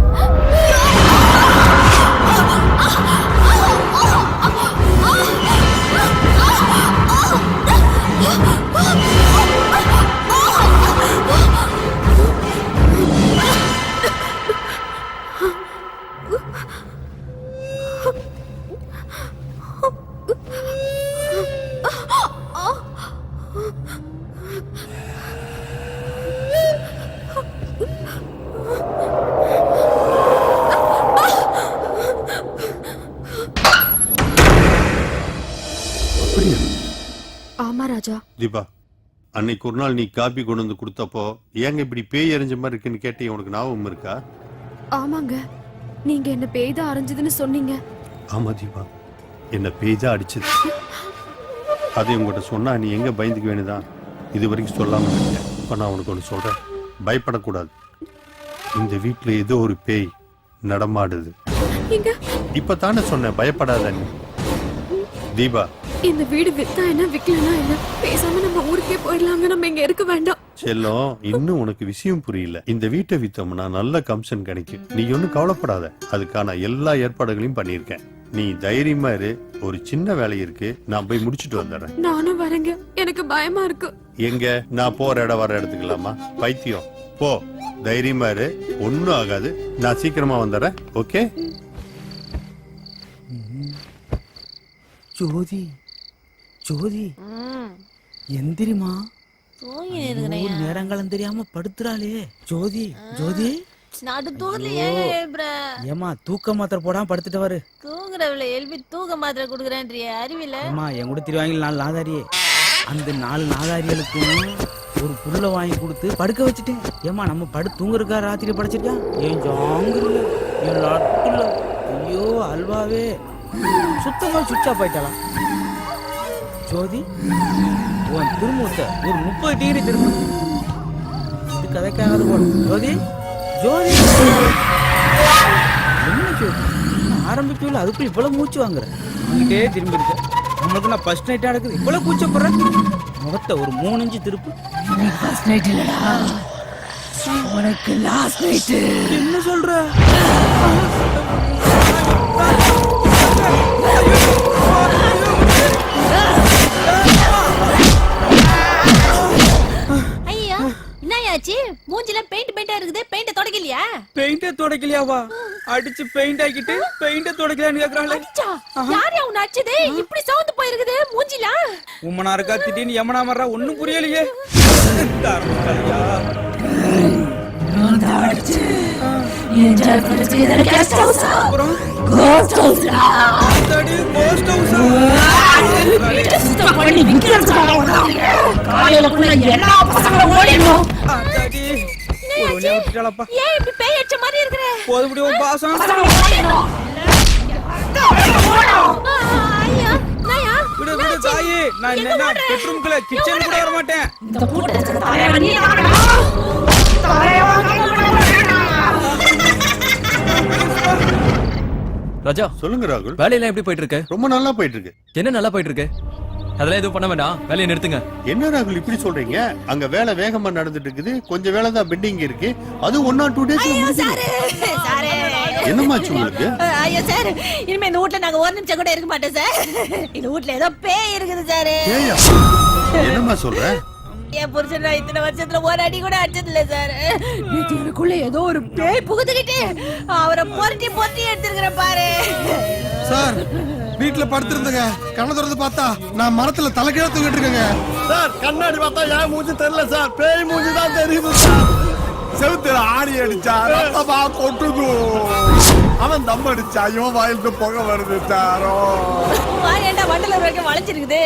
ஆமா ராஜா. தீபா, அன்னைக்கு ஒரு நாள் நீ காபி கொண்டு வந்து கொடுத்தப்போ ஏங்க இப்படி பேய் எறிஞ்ச மாதிரி இருக்குன்னு கேட்டீங்க, உனக்கு ஞாபகம் இருக்கா? ஆமாங்க, நீங்க என்ன பேய்தா அரைஞ்சதுன்னு சொன்னீங்க. ஆமா தீபா, என்ன பேய் தான் அடிச்சது. அதை உங்ககிட்ட சொன்னா நீ எங்க பயந்துக்க வேணுதான் இது வரைக்கும் சொல்லாம இருக்கேன். இப்ப நான் உனக்கு ஒண்ணு சொல்றேன், பயப்படக்கூடாது. இந்த வீட்டுல ஏதோ ஒரு பேய் நடமாடுது. இப்பதானே சொன்னேன், பயப்படாத நீ. தீபா, இந்த வீடு வித்தா என்ன விக்கலனா என்ன, பேசாம நம்ம ஊருக்கே போயிடலாங்க, நம்ம இங்க இருக்க வேண்டாம். செல்லம், இன்னும் உனக்கு விஷயம் புரியல. இந்த வீட்டை வித்தோம்னா நல்ல கமிஷன் கிடைக்கும். நீ ஒன்னும் கவலைப்படாத, அதுக்கான எல்லா ஏற்பாடுகளையும் பண்ணிருக்கேன். நீ தைரியமா இரு. ஒரு சின்ன வேலை இருக்கு, நான் போய் முடிச்சிட்டு வந்துடுறேன். நானும் வரேங்க, எனக்கு பயமா இருக்கு. எங்க? நான் போற இடம் வர எடுத்துக்கலாமா? பைத்தியம், போ. தைரியமா இரு, ஒன்னும் ஆகாது. நான் சீக்கிரமா வந்துடுறேன். ஓகே? ஜோதி, ஜோதி, எந்திரிமா. நேரங்களும் தெரியாம படுத்துறாளே. ஜோதி, ஜோதி, ஏமா தூக்க மாத்திரை போடாம படுத்துட்டு வரு. தூங்குறவள எழுப்பி தூக்க மாத்திரை குடுக்குறேன்றிய அறிவில. ஏமா என் கூட திருவாங்கி 4 நாதாரியே, அந்த 4 நாதாரிகளுக்கும் ஒரு புல்ல வாங்கி கொடுத்து படுக்க வச்சுட்டேன். ஏமா நம்ம படு தூங்குறக்கா ராத்திரி படைச்சிருக்கா? என் ஜாங்குல என் லட்டுல, ஐயோ அல்வாவே சுத்தமா சுவிட்ச் ஆஃப் ஆயிட்டாலாம். ஜோதி, உன் திரும்பத்தை ஒரு 30 டிகிரி திரும்ப. இது கதைக்காகாது போடும். ஜோதி, ஜோதி, என்ன ஜோதி ஆரம்பிக்கல, அதுக்குள்ள இவ்வளவு மூச்சு வாங்குறேன். அங்கிட்டே திரும்பி இருக்க. நம்மளுக்கு நான் ஃபர்ஸ்ட் நைட்டா நடக்குது, இவ்வளவு கூச்சப்படுறேன். முகத்தை ஒரு 3 இன்ச்சு திருப்பு. ஃபர்ஸ்ட் நைட் இல்லடா, உனக்கு லாஸ்ட் நைட். என்ன சொல்ற? ஐயோ, என்னயாச்சு? மூஞ்சில பெயிண்ட் பெயிண்டா இருக்குது, பெயிண்ட தொடக்கலையா? பெயிண்ட தொடக்கலையாவா? அடிச்சு பெயிண்ட் ஆக்கிட்டு பெயிண்ட தொடக்கலையான்னு கேக்குறாங்களே. யாரே உன்னை அடிச்சது? இப்படி சவுந்து போயிருக்குது மூஞ்சில. உம்மனா இருக்கா திடீர்னு யமனா மர்றா, ஒண்ணும் புரியலையே. நான் தான் அடிச்சு என்ஜாய் பண்ணிட்டு இதர கெஸ்ட் ஹவுஸ், கோஸ்ட் ஹவுஸ்டா. அடடி கோஸ்ட் ஹவுஸா? சுத்தம் பண்ணி விக்ரன்ஸ் காலையிலக்குள்ள எல்லா பசங்களும் ஓடிடணும். அடடி ஒண்ணே விட்டுட்டாளப்பா. ஏன் இப்படி பேய் அடிச்ச மாதிரி இருக்கற? போதுபடி உன் பாசம். ஐயா, நாயா விடு விடு தாயே, நான் என்ன பெட்ரூம்க்குள்ள கிச்சன் கூட வர மாட்டேன். இந்த கூட்டத்துக்கு தலைவன் நீ தானடா. ராஜா, சொல்லுங்க ராகுல். வேலையெல்லாம் எப்படி போயிட்டு இருக்கு? ரொம்ப நல்லா போயிட்டு இருக்கு. என்ன நல்லா போயிட்டு இருக்கு? அதெல்லாம் எதுவும் பண்ண வேண்டாம், வேலையை நிறுத்துங்க. என்ன ராகுல் இப்படி சொல்றீங்க? அங்க வேலை வேகமா நடந்துட்டு இருக்குது, கொஞ்சம் வேலை தான் பெண்டிங் இருக்கு. அது 1 or 2 days சாரே என்னமாச்சு உங்களுக்கு? ஐயோ சார், இனிமே இந்த வீட்ல நாங்க ஒரு நிமிஷம் கூட இருக்க மாட்டோம் சார். இந்த வீட்ல ஏதோ பேய் இருக்குது சார். ஏய்யா, என்னம்மா சொல்ற? என் புருஷன் நான் இத்தனை வருஷத்துல ஒரு அடி கூட அடிச்சது இல்ல சார். இதுக்குள்ள ஏதோ ஒரு பேய் புகுந்துக்கிட்டு அவரை பொருட்டி பொருட்டி எடுத்துருக்கிற பாரு. சார் வீட்டுல படுத்திருந்தங்க, கண்ணை திறந்து பார்த்தா நான் மரத்துல தலைகீழ தூங்கிட்டு இருக்கேங்க. சார் கண்ணாடி பார்த்தா ஏன் மூஞ்சி தெரியல சார், பேய் மூஞ்சி தான் தெரியுது சார். செவுத்துல ஆணி அடிச்சா ரத்தமா கொட்டுது. அவன் தம் அடிச்சா இவன் வாயிலுக்கு புகை வருது சாரோ. வாயேண்டா வண்டல வரைக்கும் வளைச்சிருக்குது.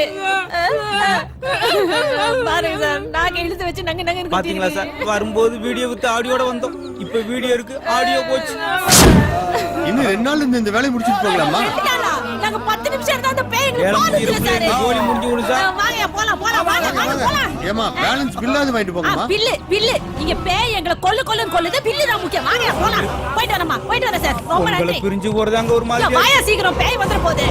பாருங்க சார், நாங்க இழுத்து வச்சு நங்க நங்க பாத்தீங்களா சார், வரும்போது வீடியோ வித்து ஆடியோட வந்தோம், இப்ப வீடியோ இருக்கு ஆடியோ போச்சு. இன்னும் 2 நாள் இந்த வேலையை முடிச்சிட்டு போகலாமா? நாங்க 10 நிமிஷம் இருந்தா அந்த பேய் எங்களுக்கு பாதுல சார். கோலி முடிஞ்சு விடு சார். வாங்க போலாம் போலாம் வாங்க வாங்க போலாம். ஏமா பேலன்ஸ் பில்லாது வாங்கிட்டு போங்கம்மா. பில்லு இங்க பேய் எங்களை கொல்லுது, பில்லு தான் முக்கியம். வாங்க போலாம். போயிட்டு வரேன் சார். ரொம்ப நன்றி. பிரிஞ்சு போறதாங்க ஒரு மாதிரி. வாயா சீக்கிரம், பேய் வந்துற போகுது.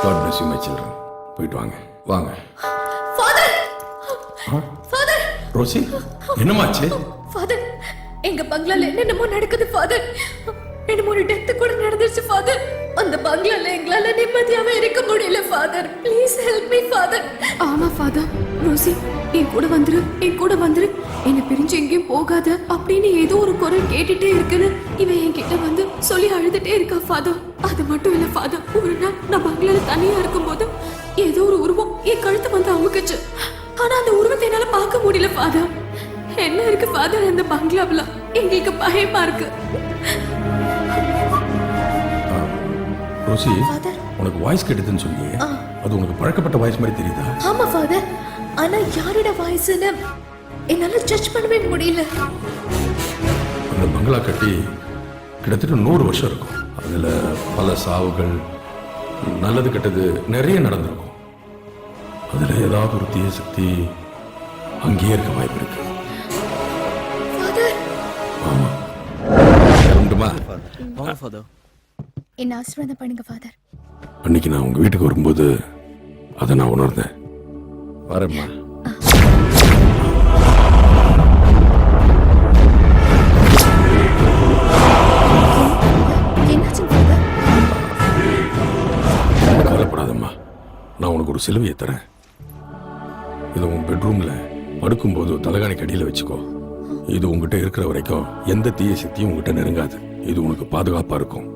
God bless you, my children. போயிட்டு வாங்க வாங்க. ஃபாதர் ஃபாதர் ரோசி, என்னமாச்சு? ஃபாதர், எங்க பங்களால என்னென்னமோ நடக்குது ஃபாதர். என்னமோ ஒரு டெத் கூட நடந்துருச்சு ஃபாதர். அந்த பங்களால எங்களால நிம்மதியாவே இருக்க முடியல father. Please help me father. ஆமா ஃபாதர். ரோசி, என் கூட வந்துரு. என்னை பிரிஞ்சு எங்கேயும் போகாத அப்படின்னு ஏதோ ஒரு குரல் கேட்டுட்டே இருக்குன்னு இவன் என்கிட்ட வந்து சொல்லி அழுதுட்டே இருக்கா ஃபாதர். அது மட்டும் இல்ல ஃபாதர், ஒரு நாள் நான் பங்களால தனியா இருக்கும்போது ஏதோ ஒரு உருவம் என் கழுத்தை வந்து அமுக்குச்சு. ஆனா அந்த உருவத்தை என்னால பார்க்க முடியல ஃபாதர். என்ன இருக்கு ஃபாதர் அந்த பங்களாவுல? எங்களுக்கு பயமா இருக்கு. ரோசி, உனக்கு வாய்ஸ் கேட்டதுன்னு சொல்லி அது உனக்கு பழக்கப்பட்ட வாய்ஸ் மாதிரி தெரியுதா? ஆமா ஃபாதர், ஆனா யாரோட வாய்ஸ்னு என்னால ஜட்ஜ் பண்ணவே முடியல. அந்த பங்களா கட்டி கிட்டத்தட்ட 100 வருஷம் இருக்கும். அதுல பல சாவுகள், நல்லது கெட்டது நிறைய நடந்திருக்கும். அதுல ஏதாவது ஒரு தீய சக்தி அங்கேயே இருக்க வாய்ப்பு இருக்கு. ஃபாதர், ஆமா, கிளம்பட்டுமா? வாங்க ஃபாதர். என்ன ஆசீர்வாதம் பண்ணுங்க ஃபாதர். அன்னைக்கு நான் உங்க வீட்டுக்கு வரும்போது அதை நான் உணர்ந்தேன். வரேம்மா. என்னாச்சு ஃபாதர்? கவலைப்படாதம்மா, நான் உனக்கு ஒரு சிலுவையை தரேன். இதை உன் பெட்ரூம்ல படுக்கும்போது தலகாணிக்கு அடியில் வச்சுக்கோ. இது உங்ககிட்ட இருக்கிற வரைக்கும் எந்த தீய சக்தியும் உங்ககிட்ட நெருங்காது. இது உனக்கு பாதுகாப்பா இருக்கும்.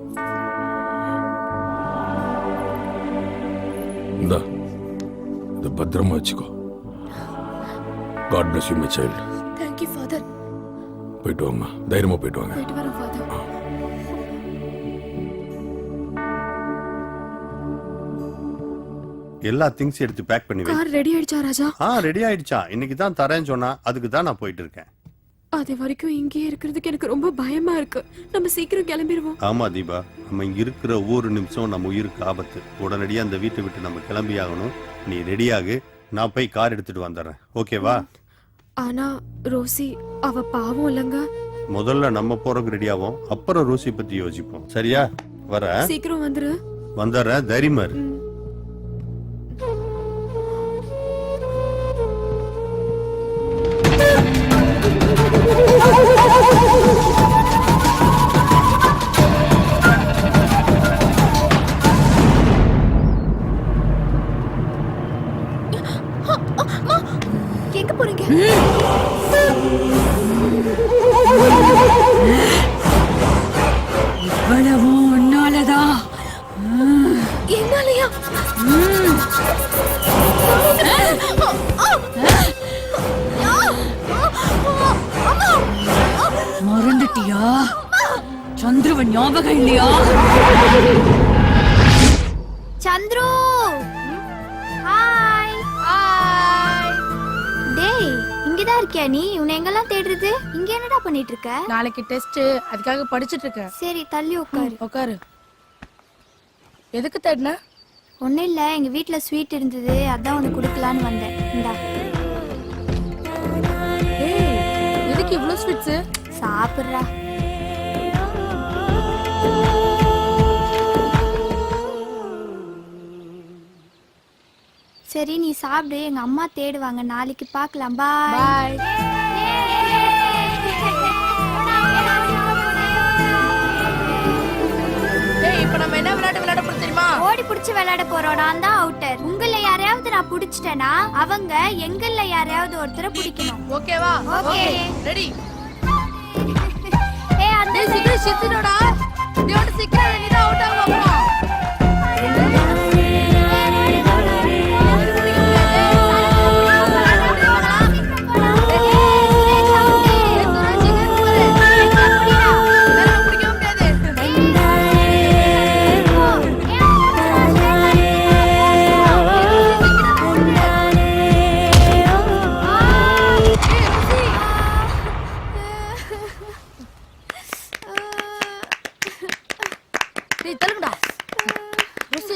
இந்தா, இதை பத்திரமா வச்சுக்கோ. God bless you, my child. Thank you father. போயிட்டு வாம்மா, தைரியமா போயிட்டு வாங்க. போயிட்டு வரேன் ஃபாதர். எல்லா திங்ஸ் எடுத்து பேக் பண்ணி வை. கார் ரெடி ஆயிடுச்சா ராஜா? ரெடி ஆயிடுச்சா? இன்னைக்கு தான் தரேன்னு சொன்னா, அதுக்கு தான் நான் போயிட்டு இருக்கேன். அது வரைக்கும் இங்கேயே இருக்கிறதுக்கு எனக்கு ரொம்ப பயமா இருக்கு. நம்ம சீக்கிரம் கிளம்பிடுவோம். ஆமா தீபா, நம்ம இங்க இருக்கிற ஒவ்வொரு நிமிஷம் நம்ம உயிருக்கு ஆபத்து. உடனடியா அந்த வீட்டை விட்டு நம்ம கிளம்பி ஆகணும். நீ ரெடியாகு, நான் போய் கார் எடுத்துட்டு வந்துடுறேன். ஓகேவா? ஆனா ரோசி அவ பாவம் இல்லங்க. முதல்ல நம்ம போறதுக்கு ரெடி ஆகும், அப்புறம் ரோசி பத்தி யோசிப்போம். சரியா? வர சீக்கிரம் வந்துரு. வந்துடுற, தைரியமா இரு. எங்க போறீங்க? இவ்வளவு உன்னாலதான். என்னாலயா? மறந்துட்டியா? சந்துருவ ஞாபகம் இல்லையா? சந்துரு, ஹாய். ஹாய். டேய், இங்கதான் இருக்கியா நீ? உன்னை எங்கெல்லாம் தேடுறது? இங்க என்னடா பண்ணிட்டு இருக்க? நாளைக்கு டெஸ்ட், அதுக்காக படிச்சிட்டு இருக்கேன். சரி, தள்ளி உட்காரு. உட்காரு. எதுக்கு தேடின? ஒன்னும் இல்ல, எங்க வீட்ல ஸ்வீட் இருந்தது, அதான் உனக்கு கொடுக்கலான்னு வந்தேன். இந்தா. எதுக்கு இவ்ளோ ஸ்வீட்ஸ்? சாப்பிடுறா. சரி, நீ சாப்பிடு. எங்க அம்மா தேடுவாங்க. நாளைக்கு பார்க்கலாம். பாய். பாய். இப்ப நம்ம என்ன விளையாட்டு விளையாட போறோம் தெரியுமா? ஓடி புடிச்சு விளையாட போறோம். நான் தான் அவுட்டர். உங்கள யாரையாவது நான் புடிச்சிட்டேனா அவங்க எங்கல்ல யாரையாவது ஒருத்தரை பிடிக்கணும். ஓகேவா? ஓகே. ரெடி. ஏய், அந்த சீக்கிரம் சித்திடா. நீ வந்து சீக்கிரம் நீ தான் அவுட் ஆக போறோம்.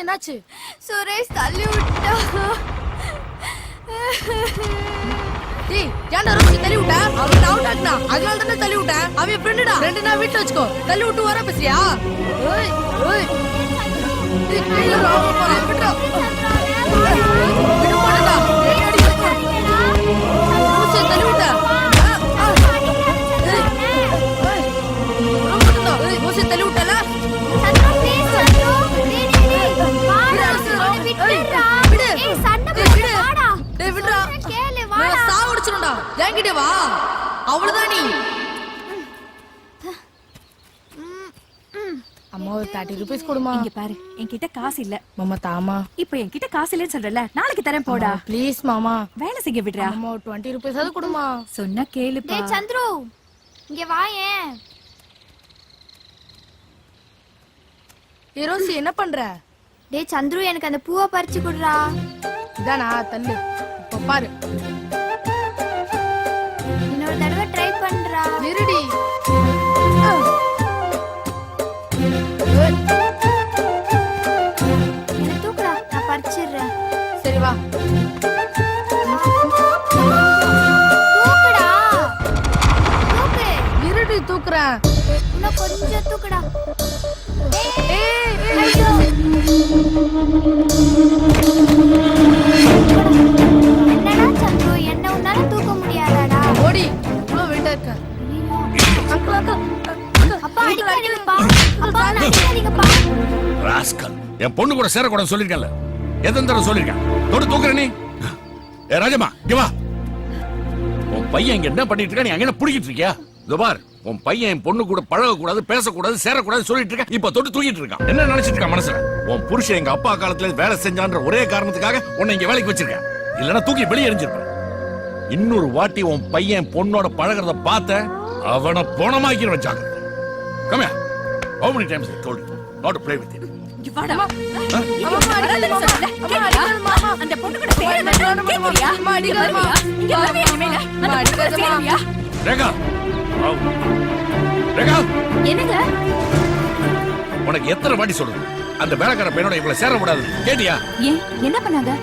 என்னாச்சு? சுரேஷ் தள்ளி விட்டா. டேய், ஏன்டா ரோசி தள்ளி விட்ட? அவன் அவுட் ஆட்னா. அதனால தான தள்ளி விட்ட. அவன் ஃப்ரெண்டுடா. ஃப்ரெண்டுனா வீட்ல வச்சுக்கோ. தள்ளி விட்டு வர பேசுறியா? ஓய், ஓய். டேய், கையில ராவ போறா. விட்றா. விடு போடா. ஏய், அடி வா. ரோசி தள்ளி விட்ட. ரோசி தள்ளி விட்டல? சந்திரா, ப்ளீஸ் சந்திரா. டேய், வாடா. விட்டுடா. ஏய், சண்டை போடு. வாடா. டேய், விட்றா. கேளு, நான் வாடா. சாவடிச்சிடும்டா. என்கிட்ட வா. அவ்வளவுதான் நீ. அம்மா ஒரு 30 ரூபீஸ் கொடுமா. இங்க பாரு, என்கிட்ட காசு இல்ல. மாமா தாமா. இப்போ என்கிட்ட காசு இல்லன்னு சொல்றல, நாளைக்கு தரேன் போடா. ப்ளீஸ் மாமா. வேலை செய்ய விடுறா. அம்மா ஒரு 20 ரூபீஸ் அது கொடுமா. சொன்னா கேளுப்பா. டேய் சந்துரு, இங்க வாயேன். ரோசி என்ன பண்ற? டேய் சந்துரு, எனக்கு அந்த பூவை பறிச்சு குடுறா. இதானா தள்ளு. இப்ப பாரு. இன்னொரு தடவை ட்ரை பண்றா. இருடி. என்ன தூக்குடா, நான் பறிச்சிடுறேன். சரி வா. தூக்குடா. தூக்கு. இருடி தூக்குறேன். இன்னும் கொஞ்சம் தூக்குடா. ஏய், ஐயோ. என்னடா சந்துரு, என்ன உன்னால தூக்க முடியாதாடா? ஓடி. இவ்வளவு வெயிட்டா இருக்க. Uncle uncle. அப்பா அடிக்காதீங்கப்பா. அப்பா அடிக்காதீங்கப்பா. ராஸ்கல், என் பொண்ணு கூட சேரக்கூடாது சொல்லிருக்கேன்ல. எத்தனை தடவை சொல்லிருக்கேன்? தொடு தூக்குற நீ. ஏ ராஜம்மா, இங்க வா. உன் பையன் இங்க என்ன பண்ணிட்டு இருக்கா? நீ அங்க என்ன புடிக்கிட்டு இருக்கியா? இதோ பார், உன் பையன் என் பொண்ணு கூட பழக கூடாது, பேசக்கூடாது, சேரக்கூடாது சொல்லிட்டு இருக்க. இப்ப தொட்டு தூக்கிட்டு இருக்கான். என்ன நினைச்சிட்டு இருக்கான் மனசுல? உன் புருஷன் எங்க அப்பா காலத்துல வேலை செஞ்சான்ற ஒரே காரணத்துக்காக உன்னை இங்க வேலைக்கு வச்சிருக்கேன். இல்லன்னா தூக்கி வெளியே எரிஞ்சிருப்பேன். இன்னொரு வாட்டி உன் பையன் பொண்ணோட பழகிறத பார்த்த அவனை போனமாக்கிற வச்சாங்க. Come here. How many times I told you not to play with it? இங்க வாடா. அம்மா அடிக்காத மாமா. அம்மா அடிக்காத மாமா. அந்த பொண்ணு கூட சேரல. கேக்குறியா? அம்மா அடிக்காத மாமா. இங்க வரவே இனிமேல. அந்த பொண்ணு கூட சேருவியா? ரேகா, ரேகா, என்னங்க? உனக்கு எத்தனை வாட்டி சொல்றது அந்த வேலைக்கார பையனோட இவ்வளவு சேர கூடாது? கேட்டியா? ஏன் என்ன பண்ணாங்க?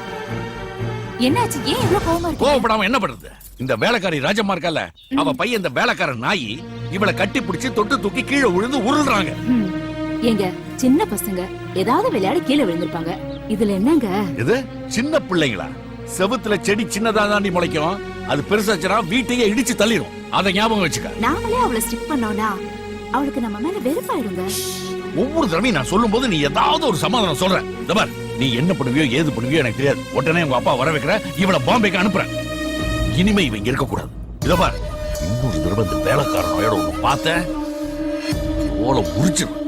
என்னாச்சு? ஏன் இவ்ளோ கோவமா இருக்கு? கோவப்படாம என்ன பண்றது? இந்த வேலைக்காரி ராஜம்மா இருக்கல, அவ பையன் இந்த வேலைக்கார நாயி இவளை கட்டி பிடிச்சு தொட்டு தூக்கி கீழே விழுந்து உருள்றாங்க. எங்க சின்ன பசங்க ஏதாவது விளையாடி கீழே விழுந்திருப்பாங்க. இதுல என்னங்க? இது சின்ன பிள்ளைங்களா? செவுத்துல செடி சின்னதா தாண்டி முளைக்கும். அது பெருசாச்சுனா வீட்டையே இடிச்சு தள்ளிடும். அதை ஞாபகம் வச்சுக்க. நாமளே அவளை ஸ்டிக் பண்ணோம்னா அவளுக்கு நம்ம மேல வெறுப்பாயிடுங்க. ஒவ்வொரு தடவையும் நான் சொல்லும் போது நீ ஏதாவது ஒரு சமாதானம் சொல்ற. இந்த பார், நீ என்ன பண்ணுவியோ ஏது பண்ணுவியோ எனக்கு தெரியாது. உடனே உங்க அப்பா வர வைக்கிற, இவளை பாம்பேக்கு அனுப்புற. இனிமே இவங்க இருக்க கூடாது. இத பார், இன்னொரு தடவை இந்த வேலைக்காரனோட ஒண்ணு பார்த்தேன், ஓலை உரிச்சிடும்.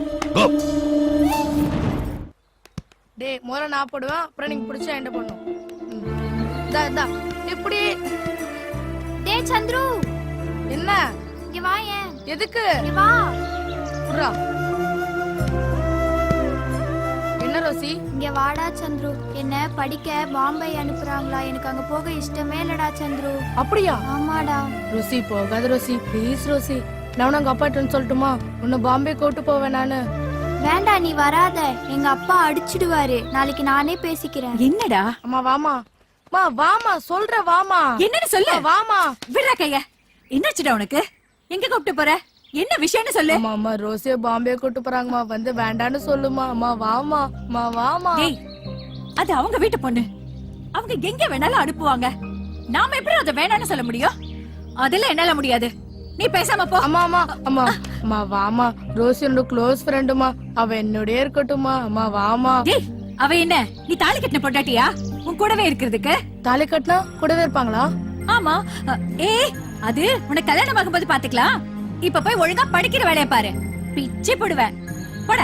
டேய் முதல்ல நான் போடுவேன், அப்புறம் நீங்க பிடிச்சா என்ன பண்ணும். இப்படி. டேய் சந்துரு, என்ன இங்க வாயேன். எதுக்கு? இங்க வா. புறா. என்ன ரோசி? இங்க வாடா சந்துரு. என்ன படிக்க பாம்பே அனுப்புறாங்களா? எனக்கு அங்க போக இஷ்டமே இல்லடா சந்துரு. அப்படியா? ஆமாடா. ரோசி போகாத ரோசி, ப்ளீஸ் ரோசி. நான் உங்க அப்பாட்ட சொல்லட்டுமா? உன்னை பாம்பே கூட்டு போவேன் நானு. வேண்டாம், நீ வராத. எங்க அப்பா அடிச்சிடுவாரு. நாளைக்கு நானே பேசிக்கிறேன். என்னடா? அம்மா வாமா. மா வாமா, சொல்ற வாமா. என்னன்னு சொல்லு. வாமா. விடுற கைய. என்னாச்சுடா உனக்கு? எங்க கூப்பிட்டு போற? என்ன விஷயம்னு சொல்லு. அம்மா ரோசிய பாம்பே கூட்டு போறாங்கம்மா, வந்து வேண்டான்னு சொல்லுமா. அம்மா வாமா. அம்மா வாமா. டேய், அது அவங்க வீட்டு பொண்ணு. அவங்க எங்க வேணாலும் அனுப்புவாங்க. நாம எப்படி அதை வேணான்னு சொல்ல முடியும்? அதெல்லாம் என்னால முடியாது. நீ பேசாம போ. அம்மா அம்மா அம்மா அம்மா வாமா. ரோசி என்னோட க்ளோஸ் ஃப்ரெண்டுமா, அவ என்னோடய இருக்கட்டுமா. அம்மா வாமா. டேய், அவ என்ன நீ தாலி கட்டின பொண்டாட்டியா? உன் கூடவே இருக்கிறதுக்கு? தாலி கட்டினா கூடவே இருப்பாங்களா? ஆமா. ஏய், அது உனக்கு கல்யாணம் ஆகும்போது பாத்துக்கலாம். இப்ப போய் ஒழுங்கா படிக்கிற வேலைய பாரு. பிச்சை போடுவேன். போட.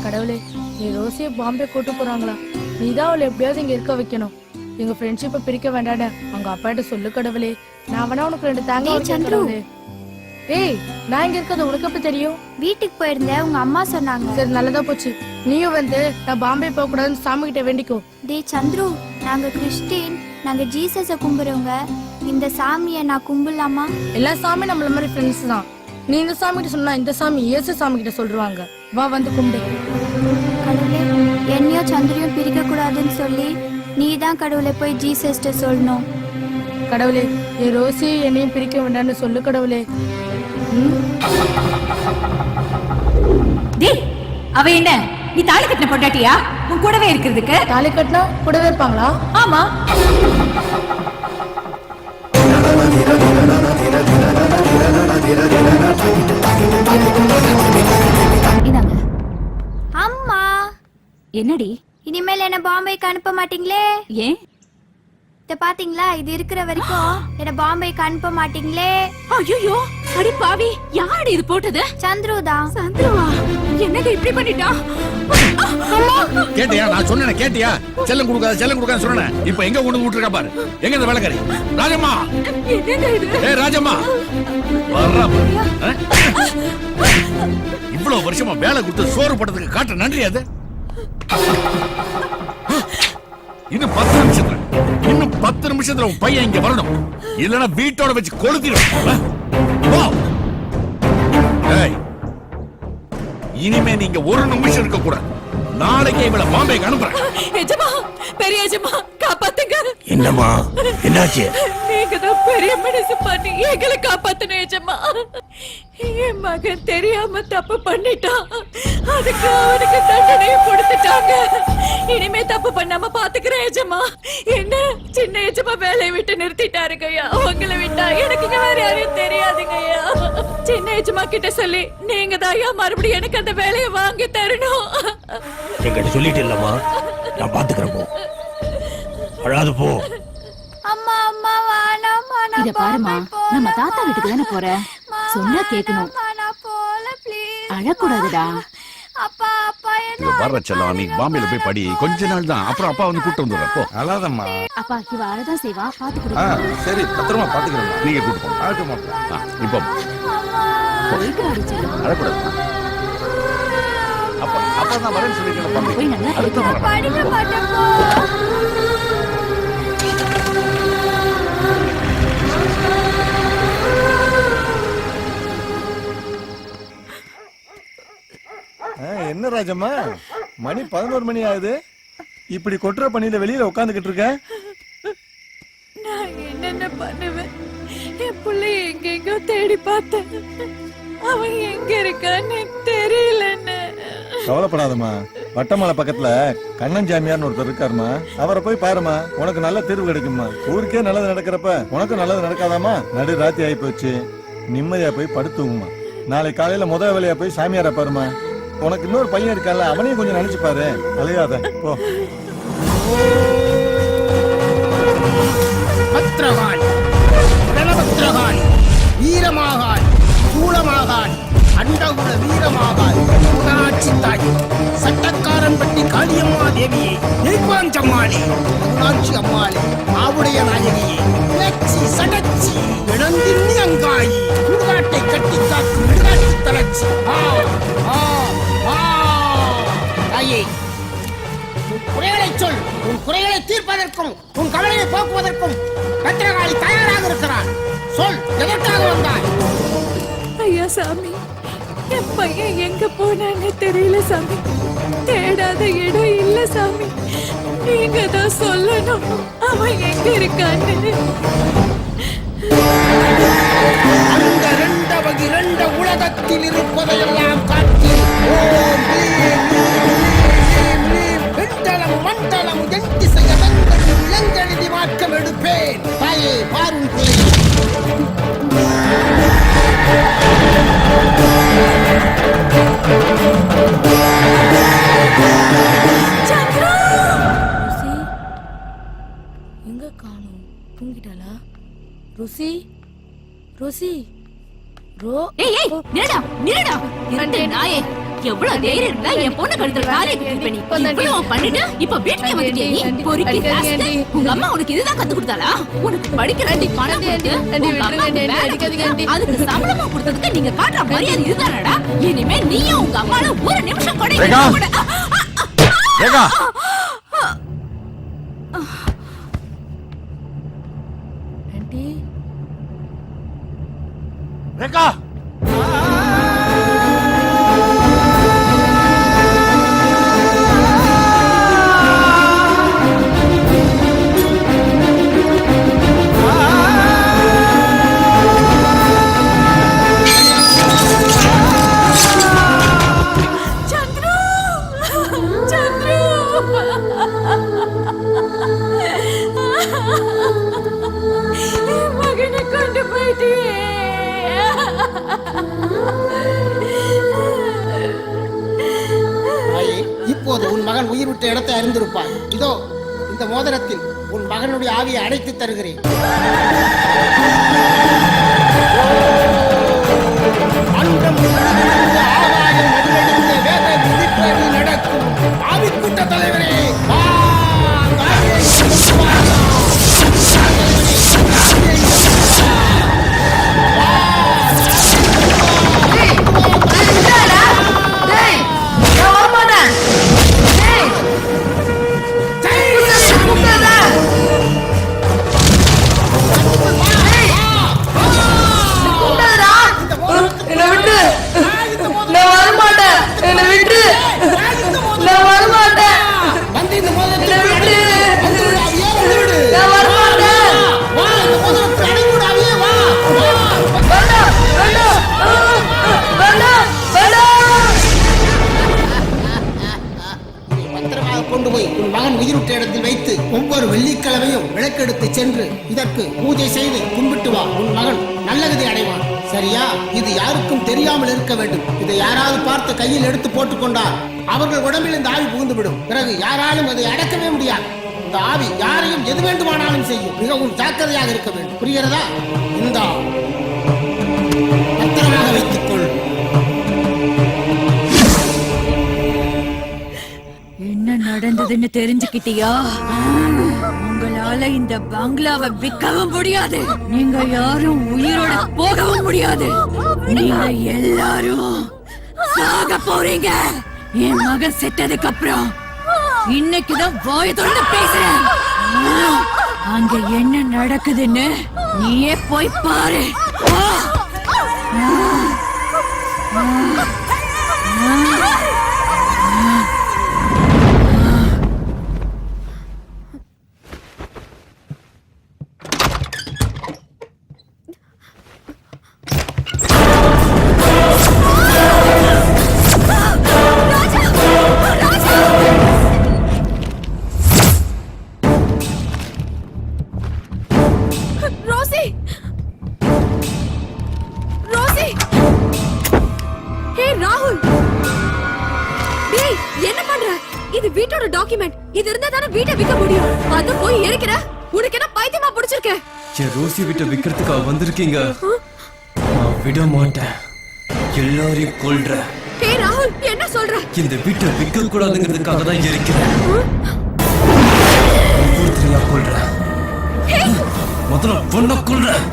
கடவுளே, நீ ரோசியை பாம்பே கூட்டு போறாங்களா? நீதான் அவளை எப்படியாவது இங்க இருக்க வைக்கணும். எங்க ஃப்ரெண்ட்ஷிப்பை பிரிக்க வேண்டாட அவங்க அப்பாட்ட சொல்லு கடவுளே. நான் வேணா உனக்கு 2 தேங்காய் சந்துரு. ஏய், நான் இங்க இருக்கிறது உனக்கு எப்படி தெரியும்? வீட்டுக்கு போயிருந்தேன், உங்க அம்மா சொன்னாங்க. சரி, நல்லதா போச்சு. நீயும் வந்து நான் பாம்பே போக கூடாதுன்னு சாமி கிட்ட வேண்டிக்கோ. டேய் சந்துரு, நாங்க கிறிஸ்டின், நாங்க ஜீசஸ கும்பிடுறவங்க. இந்த சாமியை நான் கும்பிடலாமா? எல்லா சாமி நம்மள மாதிரி ஃப்ரெண்ட்ஸ் தான். நீ இந்த சாமி கிட்ட சொன்னா இந்த சாமி இயேசு சாமி கிட்ட சொல்றாங்க. வா வந்து கும்பிடு. கடவுளே, என்னையும் சந்திரியும் பிரிக்க கூடாதுன்னு சொல்லி நீ தான் கடவுளை போய் ஜீசஸ்ட சொல்லணும். கடவுளே, என் ரோசி என்னையும் பிரிக்க வேண்டாம்னு சொல்லு கடவுளே. டேய், அவ என்ன நீ தாலி கட்டின பொண்டாட்டியா? உன் கூடவே இருக்கிறதுக்கு? தாலி கட்டினா கூடவே இருப்பாங்களா? ஆமா. இதாங்க. அம்மா. என்னடி? இனிமேல் என்ன பாம்பேக்கு அனுப்ப மாட்டீங்களே? ஏன்? இத பாத்தீங்களா? இது இருக்கிற வரைக்கும் என்ன பாம்பேக்கு அனுப்ப மாட்டீங்களே? ஐயோ, அடி பாவி, யாரு இது போட்டது? சந்துரு தான். சந்துருவா? என்னங்க இப்படி பண்ணிட்டா? கேட்டியா? நான் சொன்னேன் கேட்டியா? செல்லம் கொடுக்காத சொன்னேன். இப்ப எங்க கொண்டு விட்டுருக்கா பாரு. எங்க இந்த வேலைக்காரி? ராஜம்மா. என்னங்க இது? ஏய் ராஜம்மா, வர்றா பாரு. இவ்வளவு வருஷமா வேலை கொடுத்து சோறு போட்டதுக்கு காட்ட நன்றி அது. இன்னும் 10 நிமிஷத்துல உன் பையன் இங்க வரணும். இல்லனா வீட்டோட வச்சு கொளுத்திடும். இனிமே நீங்க ஒரு நிமிஷம் இருக்க கூடாது. நாளைக்கே இவளை பாம்பேக்கு அனுப்புறேன். எஜமா, பெரிய எஜமா, காப்பாத்துங்க. என்னம்மா, என்னாச்சு? நீங்க தான் பெரிய மனசு பண்ணி எங்களை காப்பாத்தணும் எஜமா. என் மகன் தெரியாம தப்பு பண்ணிட்டான். அதுக்கு அவனுக்கு தண்டனை கொடுத்துட்டாங்க. இனிமே தப்பு பண்ணாம பாத்துக்கிறேன் எஜமா. என்ன சின்ன எஜமா வேலையை விட்டு நிறுத்திட்டாருங்கய்யா. உங்களை விட்டா எனக்கு இங்க வேற யாரையும் தெரியாதுங்கய்யா. சின்ன எஜமா கிட்ட சொல்லி நீங்க தான் மறுபடியும் எனக்கு அந்த வேலையை வாங்கி தரணும். என்கிட்ட சொல்லிட்டு இல்லம்மா, நான் பாத்துக்கிறேன். போ, அழாது போ. அம்மா அம்மா வானாமா. இத பாருமா, நம்ம தாத்தா வீட்டுக்கு தானே போற. சொன்னா கேட்கணும். நான் போல ப்ளீஸ். அழக்கூடாதுடா. அப்பா அப்பா இங்க வர்ற செல்லம், நீ பாம்பேல போய் படி. கொஞ்ச நாள் தான், அப்புறம் அப்பா வந்து கூட்டு வந்துடுற. போ. அழாதம்மா. அப்பா இவ அழதான் செய்வா, பாத்து கொடுங்க. சரி, பத்திரமா பாத்துக்கிறேன். நீங்க கூட்டு போங்க. ஆகட்டுமா? இப்போ அழக்கூடாது. அப்பா தான் வரேன்னு சொல்லிருக்கேன். போய் நல்லா படிக்க மாட்டேன் போ. என்ன ராஜம்மா, மணி 11 மணி ஆகுது, இப்படி கொட்டுற பணியில வெளியில உட்காந்துக்கிட்டு இருக்க? நான் என்னென்ன பண்ணுவேன்? என் பிள்ளைய எங்கெங்கோ தேடி பார்த்தேன், அவன் எங்க இருக்கான்னு தெரியலன்னு. கவலைப்படாதம்மா, வட்டமலை பக்கத்துல கண்ணன் ஜாமியார்னு ஒருத்தர் இருக்காருமா, அவரை போய் பாருமா, உனக்கு நல்ல தீர்வு கிடைக்குமா. ஊருக்கே நல்லது நடக்கிறப்ப உனக்கு நல்லது நடக்காதாமா? நடு ராத்தி ஆகி போச்சு, நிம்மதியா போய் படுத்துவோமா. நாளை காலையில முதல் வேலையா போய் சாமியார பாருமா. உனக்கு இன்னொரு பையன் இருக்கான்ல, அவனையும் கொஞ்சம் நினைச்சு பாரு, அலையாத போ. பத்ரகாள், ரணபத்ரகாள், வீரமாகாள், சூளமாகாள், அண்டகுல வீரமாகாள், உணராட்சி தாய், சட்டக்காரன்பட்டி காளியம்மா தேவியே, நெய்பாஞ்சம்மாளே, அருளாட்சி அம்மாளே, ஆவுடைய நாயகியே, லட்சி சடச்சி, இளந்தின்னி அங்காயி, சுடுகாட்டை கட்டி காக்கும் விடுகாட்டு தளர்ச்சி. தாயே, உன் குறைகளை சொல். உன் குறைகளை தீர்ப்பதற்கும் உன் கவலையை போக்குவதற்கும் பத்திரகாளி தயாராக இருக்கிறார். சொல், எதற்காக வந்தாய்? ஐயா சாமி, என் பையன் எங்க போனான்னு தெரியல சாமி. தேடாத இடம் இல்ல சாமி. நீங்க தான் சொல்லணும் அவன் எங்க இருக்கான்னு. அந்த ரெண்ட வகிரண்ட உலகத்தில் இருப்பதையெல்லாம் காட்டி ஓம் வெண்டலம் மண்டலம் என் திசையதங்கள் இளங்கெழுதி மாற்றம் எடுப்பேன். தாயே, பாரும் பிள்ளை. எங்க காணோம்? தூங்கிட்டாளா? ருசி, ருசி, ஏய் ஏய், நில்லுடா நில்லுடா. இரண்டு நாயே, எவ்வளவு தைரியம் இருந்தா என் பொண்ணு கழுத்துல காலை கட்டி நீ இவ்வளவு பண்ணிட்டு இப்ப வீட்டுக்கு வந்துட்டியா நீ? பொறுக்கி ராஸ்கல். உங்க அம்மா உனக்கு இதுதான் கத்து கொடுத்தாளா? உனக்கு படிக்கிறதுக்கு பணம் கொடுத்து உங்க அம்மாக்கு வேலை கொடுத்து அதுக்கு சம்பளமா கொடுத்ததுக்கு நீங்க காட்டுற மரியாதை இதுதானடா? இனிமே நீயும் உங்க அம்மால ஒரு நிமிஷம் கூட ரேகா, ஆண்டி, ரேகா, மகனை கொண்டு போயிட்டியே. தாயே, இப்போது உன் மகன் உயிர் விட்ட இடத்தை அறிந்திருப்பாய். இதோ இந்த மோதிரத்தில் உன் மகனுடைய ஆவியை அடைத்து தருகிறேன். அண்டம் முழுவதும் ஆகாயம் நடுவெடுத்த வேத விதிப்படி நடக்கும் ஆவிக்கூட்ட தலைவரே, வா, தாயே, வா. கொண்டு போய் உன் மகன் உயிரிட்ட இடத்தில் வைத்து ஒவ்வொரு வெள்ளிக்கிழமையும் விளக்கெடுத்து சென்று இதற்கு பூஜை செய்து கும்பிட்டு வா. உன் மகன் நல்லகதி அடைவான். சரியா? இது யாருக்கும் தெரியாமல் இருக்க வேண்டும். இதை யாராவது பார்த்து கையில் எடுத்து போட்டுக்கொண்டால் அவர்கள் உடம்பில் இந்த ஆவி புகுந்துவிடும். பிறகு யாராலும் அதை அடக்கவே முடியாது. இந்த ஆவி யாரையும் எது வேண்டுமானாலும் செய்யும். மிகவும் ஜாக்கிரதையாக இருக்க வேண்டும். புரிகிறதா? இந்த பத்திரமாக வைத்துக் கொள். என்ன நடந்ததுன்னு தெரிஞ்சுக்கிட்டியா? உங்களால இந்த பங்களாவை விற்கவும் முடியாது, நீங்க யாரும் உயிரோட போகவும் முடியாது. நீங்க எல்லாரும் சாக போறீங்க. என் மகன் செத்ததுக்கு அப்புறம் இன்னைக்குதான் வாயை திறந்து பேசுறேன். அங்க என்ன நடக்குதுன்னு நீயே போய் பாரு. இது இருந்தா தானே வீட்டை விற்க முடியும். அத போய் எரிக்கிற. உனக்கு என்ன பைத்தியமா பிடிச்சிருக்கு? என் ரோசி வீட்டை விக்கிறதுக்கா வந்திருக்கீங்க? நான் விட மாட்டேன். எல்லாரையும் கொல்றேன். ஏய் ராகுல், என்ன சொல்ற? இந்த வீட்டை விற்க கூடாதுங்கிறதுக்காக தான் இருக்கிறேன். ஒவ்வொருத்தரையா கொல்றேன். முதல்ல பொண்ணை கொல்றேன்.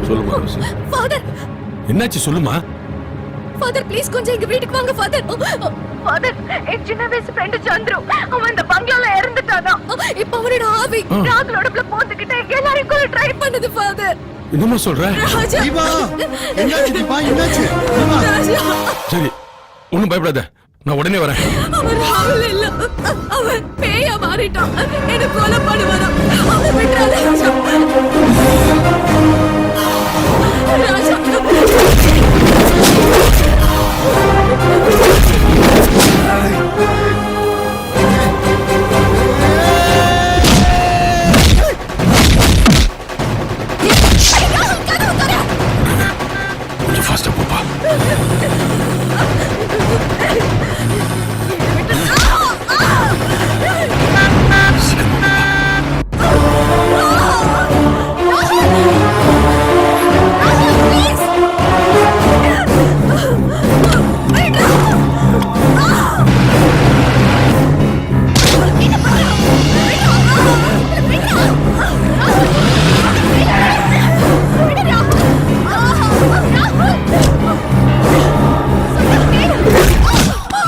சொல்லுமா ரோசி, ஃபாதர், என்னாச்சு சொல்லுமா. ஃபாதர் ப்ளீஸ் கொஞ்சம் எங்க வீட்டுக்கு வாங்க ஃபாதர். ஃபாதர், என் சின்ன வயசு ஃப்ரெண்ட் சந்துரு அவன் இந்த பங்களால இறந்துட்டானா. இப்ப அவரோட ஆவி ராகுலோட போந்துக்கிட்ட எல்லாரையும் கொல்ல ட்ரை பண்ணுது ஃபாதர். என்னமா சொல்ற? ராஜா, என்னாச்சு தீபா, என்னாச்சு? ராஜா, சரி, ஒண்ணும் பயப்படாத, நான் உடனே வரேன். அவன் ராகுல் இல்ல, அவன் பேயா மாறிட்டான். என்ன கொலை பண்ணுவானா? அவனை விட்டுறாத ராஜா. ராஜா, கொஞ்சம் ஃபாஸ்டா போப்பா.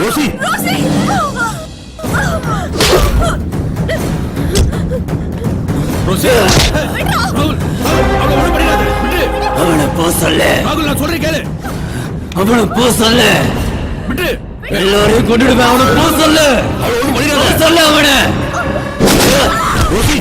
ரோசி, ரோசி, ராகுல், அவனை ஒண்ணும் பண்ணிடாத, விட்டு. அவனை போ சொல்லு. ராகுல், நான் சொல்றேன் கேளு. அவனை போ சொல்லு. விட்டு. எல்லாரையும் கொண்டுடுவேன். அவனை போ சொல்லு. அவனை ஒண்ணும் பண்ணிடாத. போ சொல்லு அவனை. ரோசி.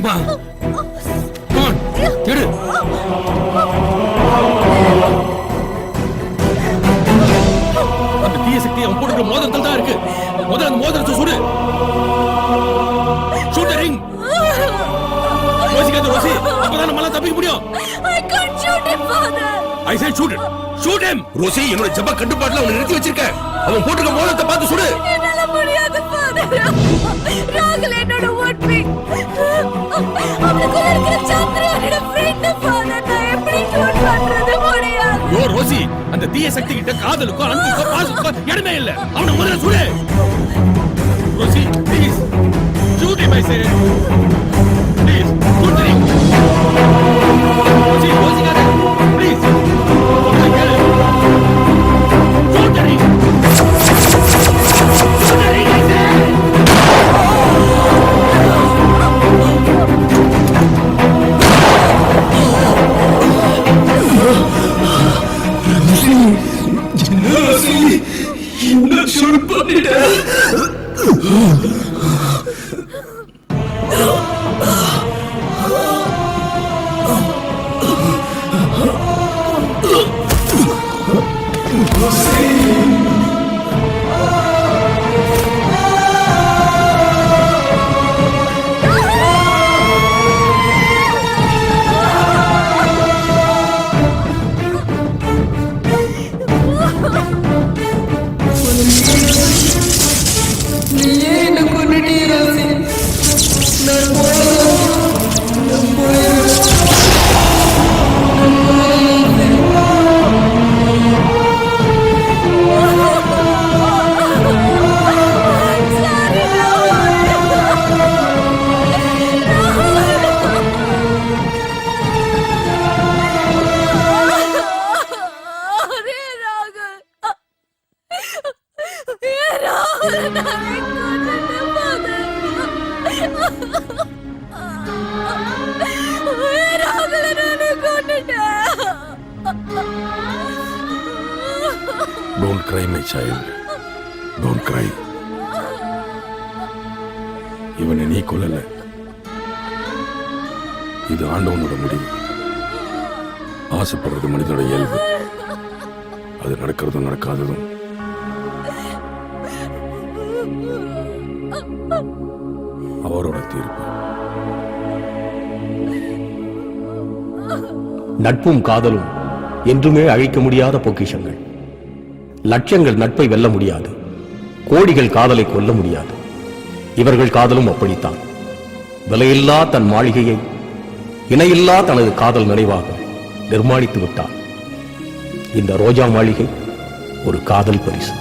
எடுமா எடு. அந்த தீய சக்தி அவன் போட்டுக்கிற மோதிரத்தில் தான் இருக்கு. முதல்ல அந்த மோதிரத்தை சுடு. ஷூட்டரிங் யோசிக்காத ரோசி, அப்பதான் நம்மளால தப்பிக்க முடியும். I can't shoot him, father. I said shoot him. Shoot him. Rosie, என்னோட ஜப கட்டுப்பாட்டுல அவனை நிறுத்தி வச்சிருக்க. அவன் போட்டுக்கிற மோதிரத்தை பார்த்து சுடு. என்னால முடியாது, father. ராகுல் என்னோட ஓட்மி. அவனுக்குள்ள இருக்கிற சந்திரனோட friend, father. நான் எப்படி shoot பண்றது முடியாது. யோ ரோசி, அந்த தீய சக்தி கிட்ட காதலுக்கோ அன்புக்கோ பாசத்துக்கோ இடமே இல்ல. அவனை முதல்ல சுடு. Rosie, please shoot him, I said. Please, shoot him. Rosie, யோசிக்காத. Please. Shoot him. Shoot him, I said. என்ன ஷூட் பண்ணிட்ட? Don't cry, my child. Don't cry. இவனை நீ கொல்லல. இது ஆண்டவனோட முடிவு. ஆசைப்படுறது மனிதனோட இயல்பு. அது நடக்கிறதும் நடக்காததும் அவரோட தீர்ப்பு. நட்பும் காதலும் என்றுமே அழிக்க முடியாத பொக்கிஷங்கள். லட்சங்கள் நட்பை வெல்ல முடியாது, கோடிகள் காதலை கொல்ல முடியாது. இவர்கள் காதலும் அப்படித்தான். விலையில்லா தன் மாளிகையை இணையில்லா தனது காதல் நினைவாக நிர்மாணித்து விட்டான். இந்த ரோஜா மாளிகை ஒரு காதல் பரிசு.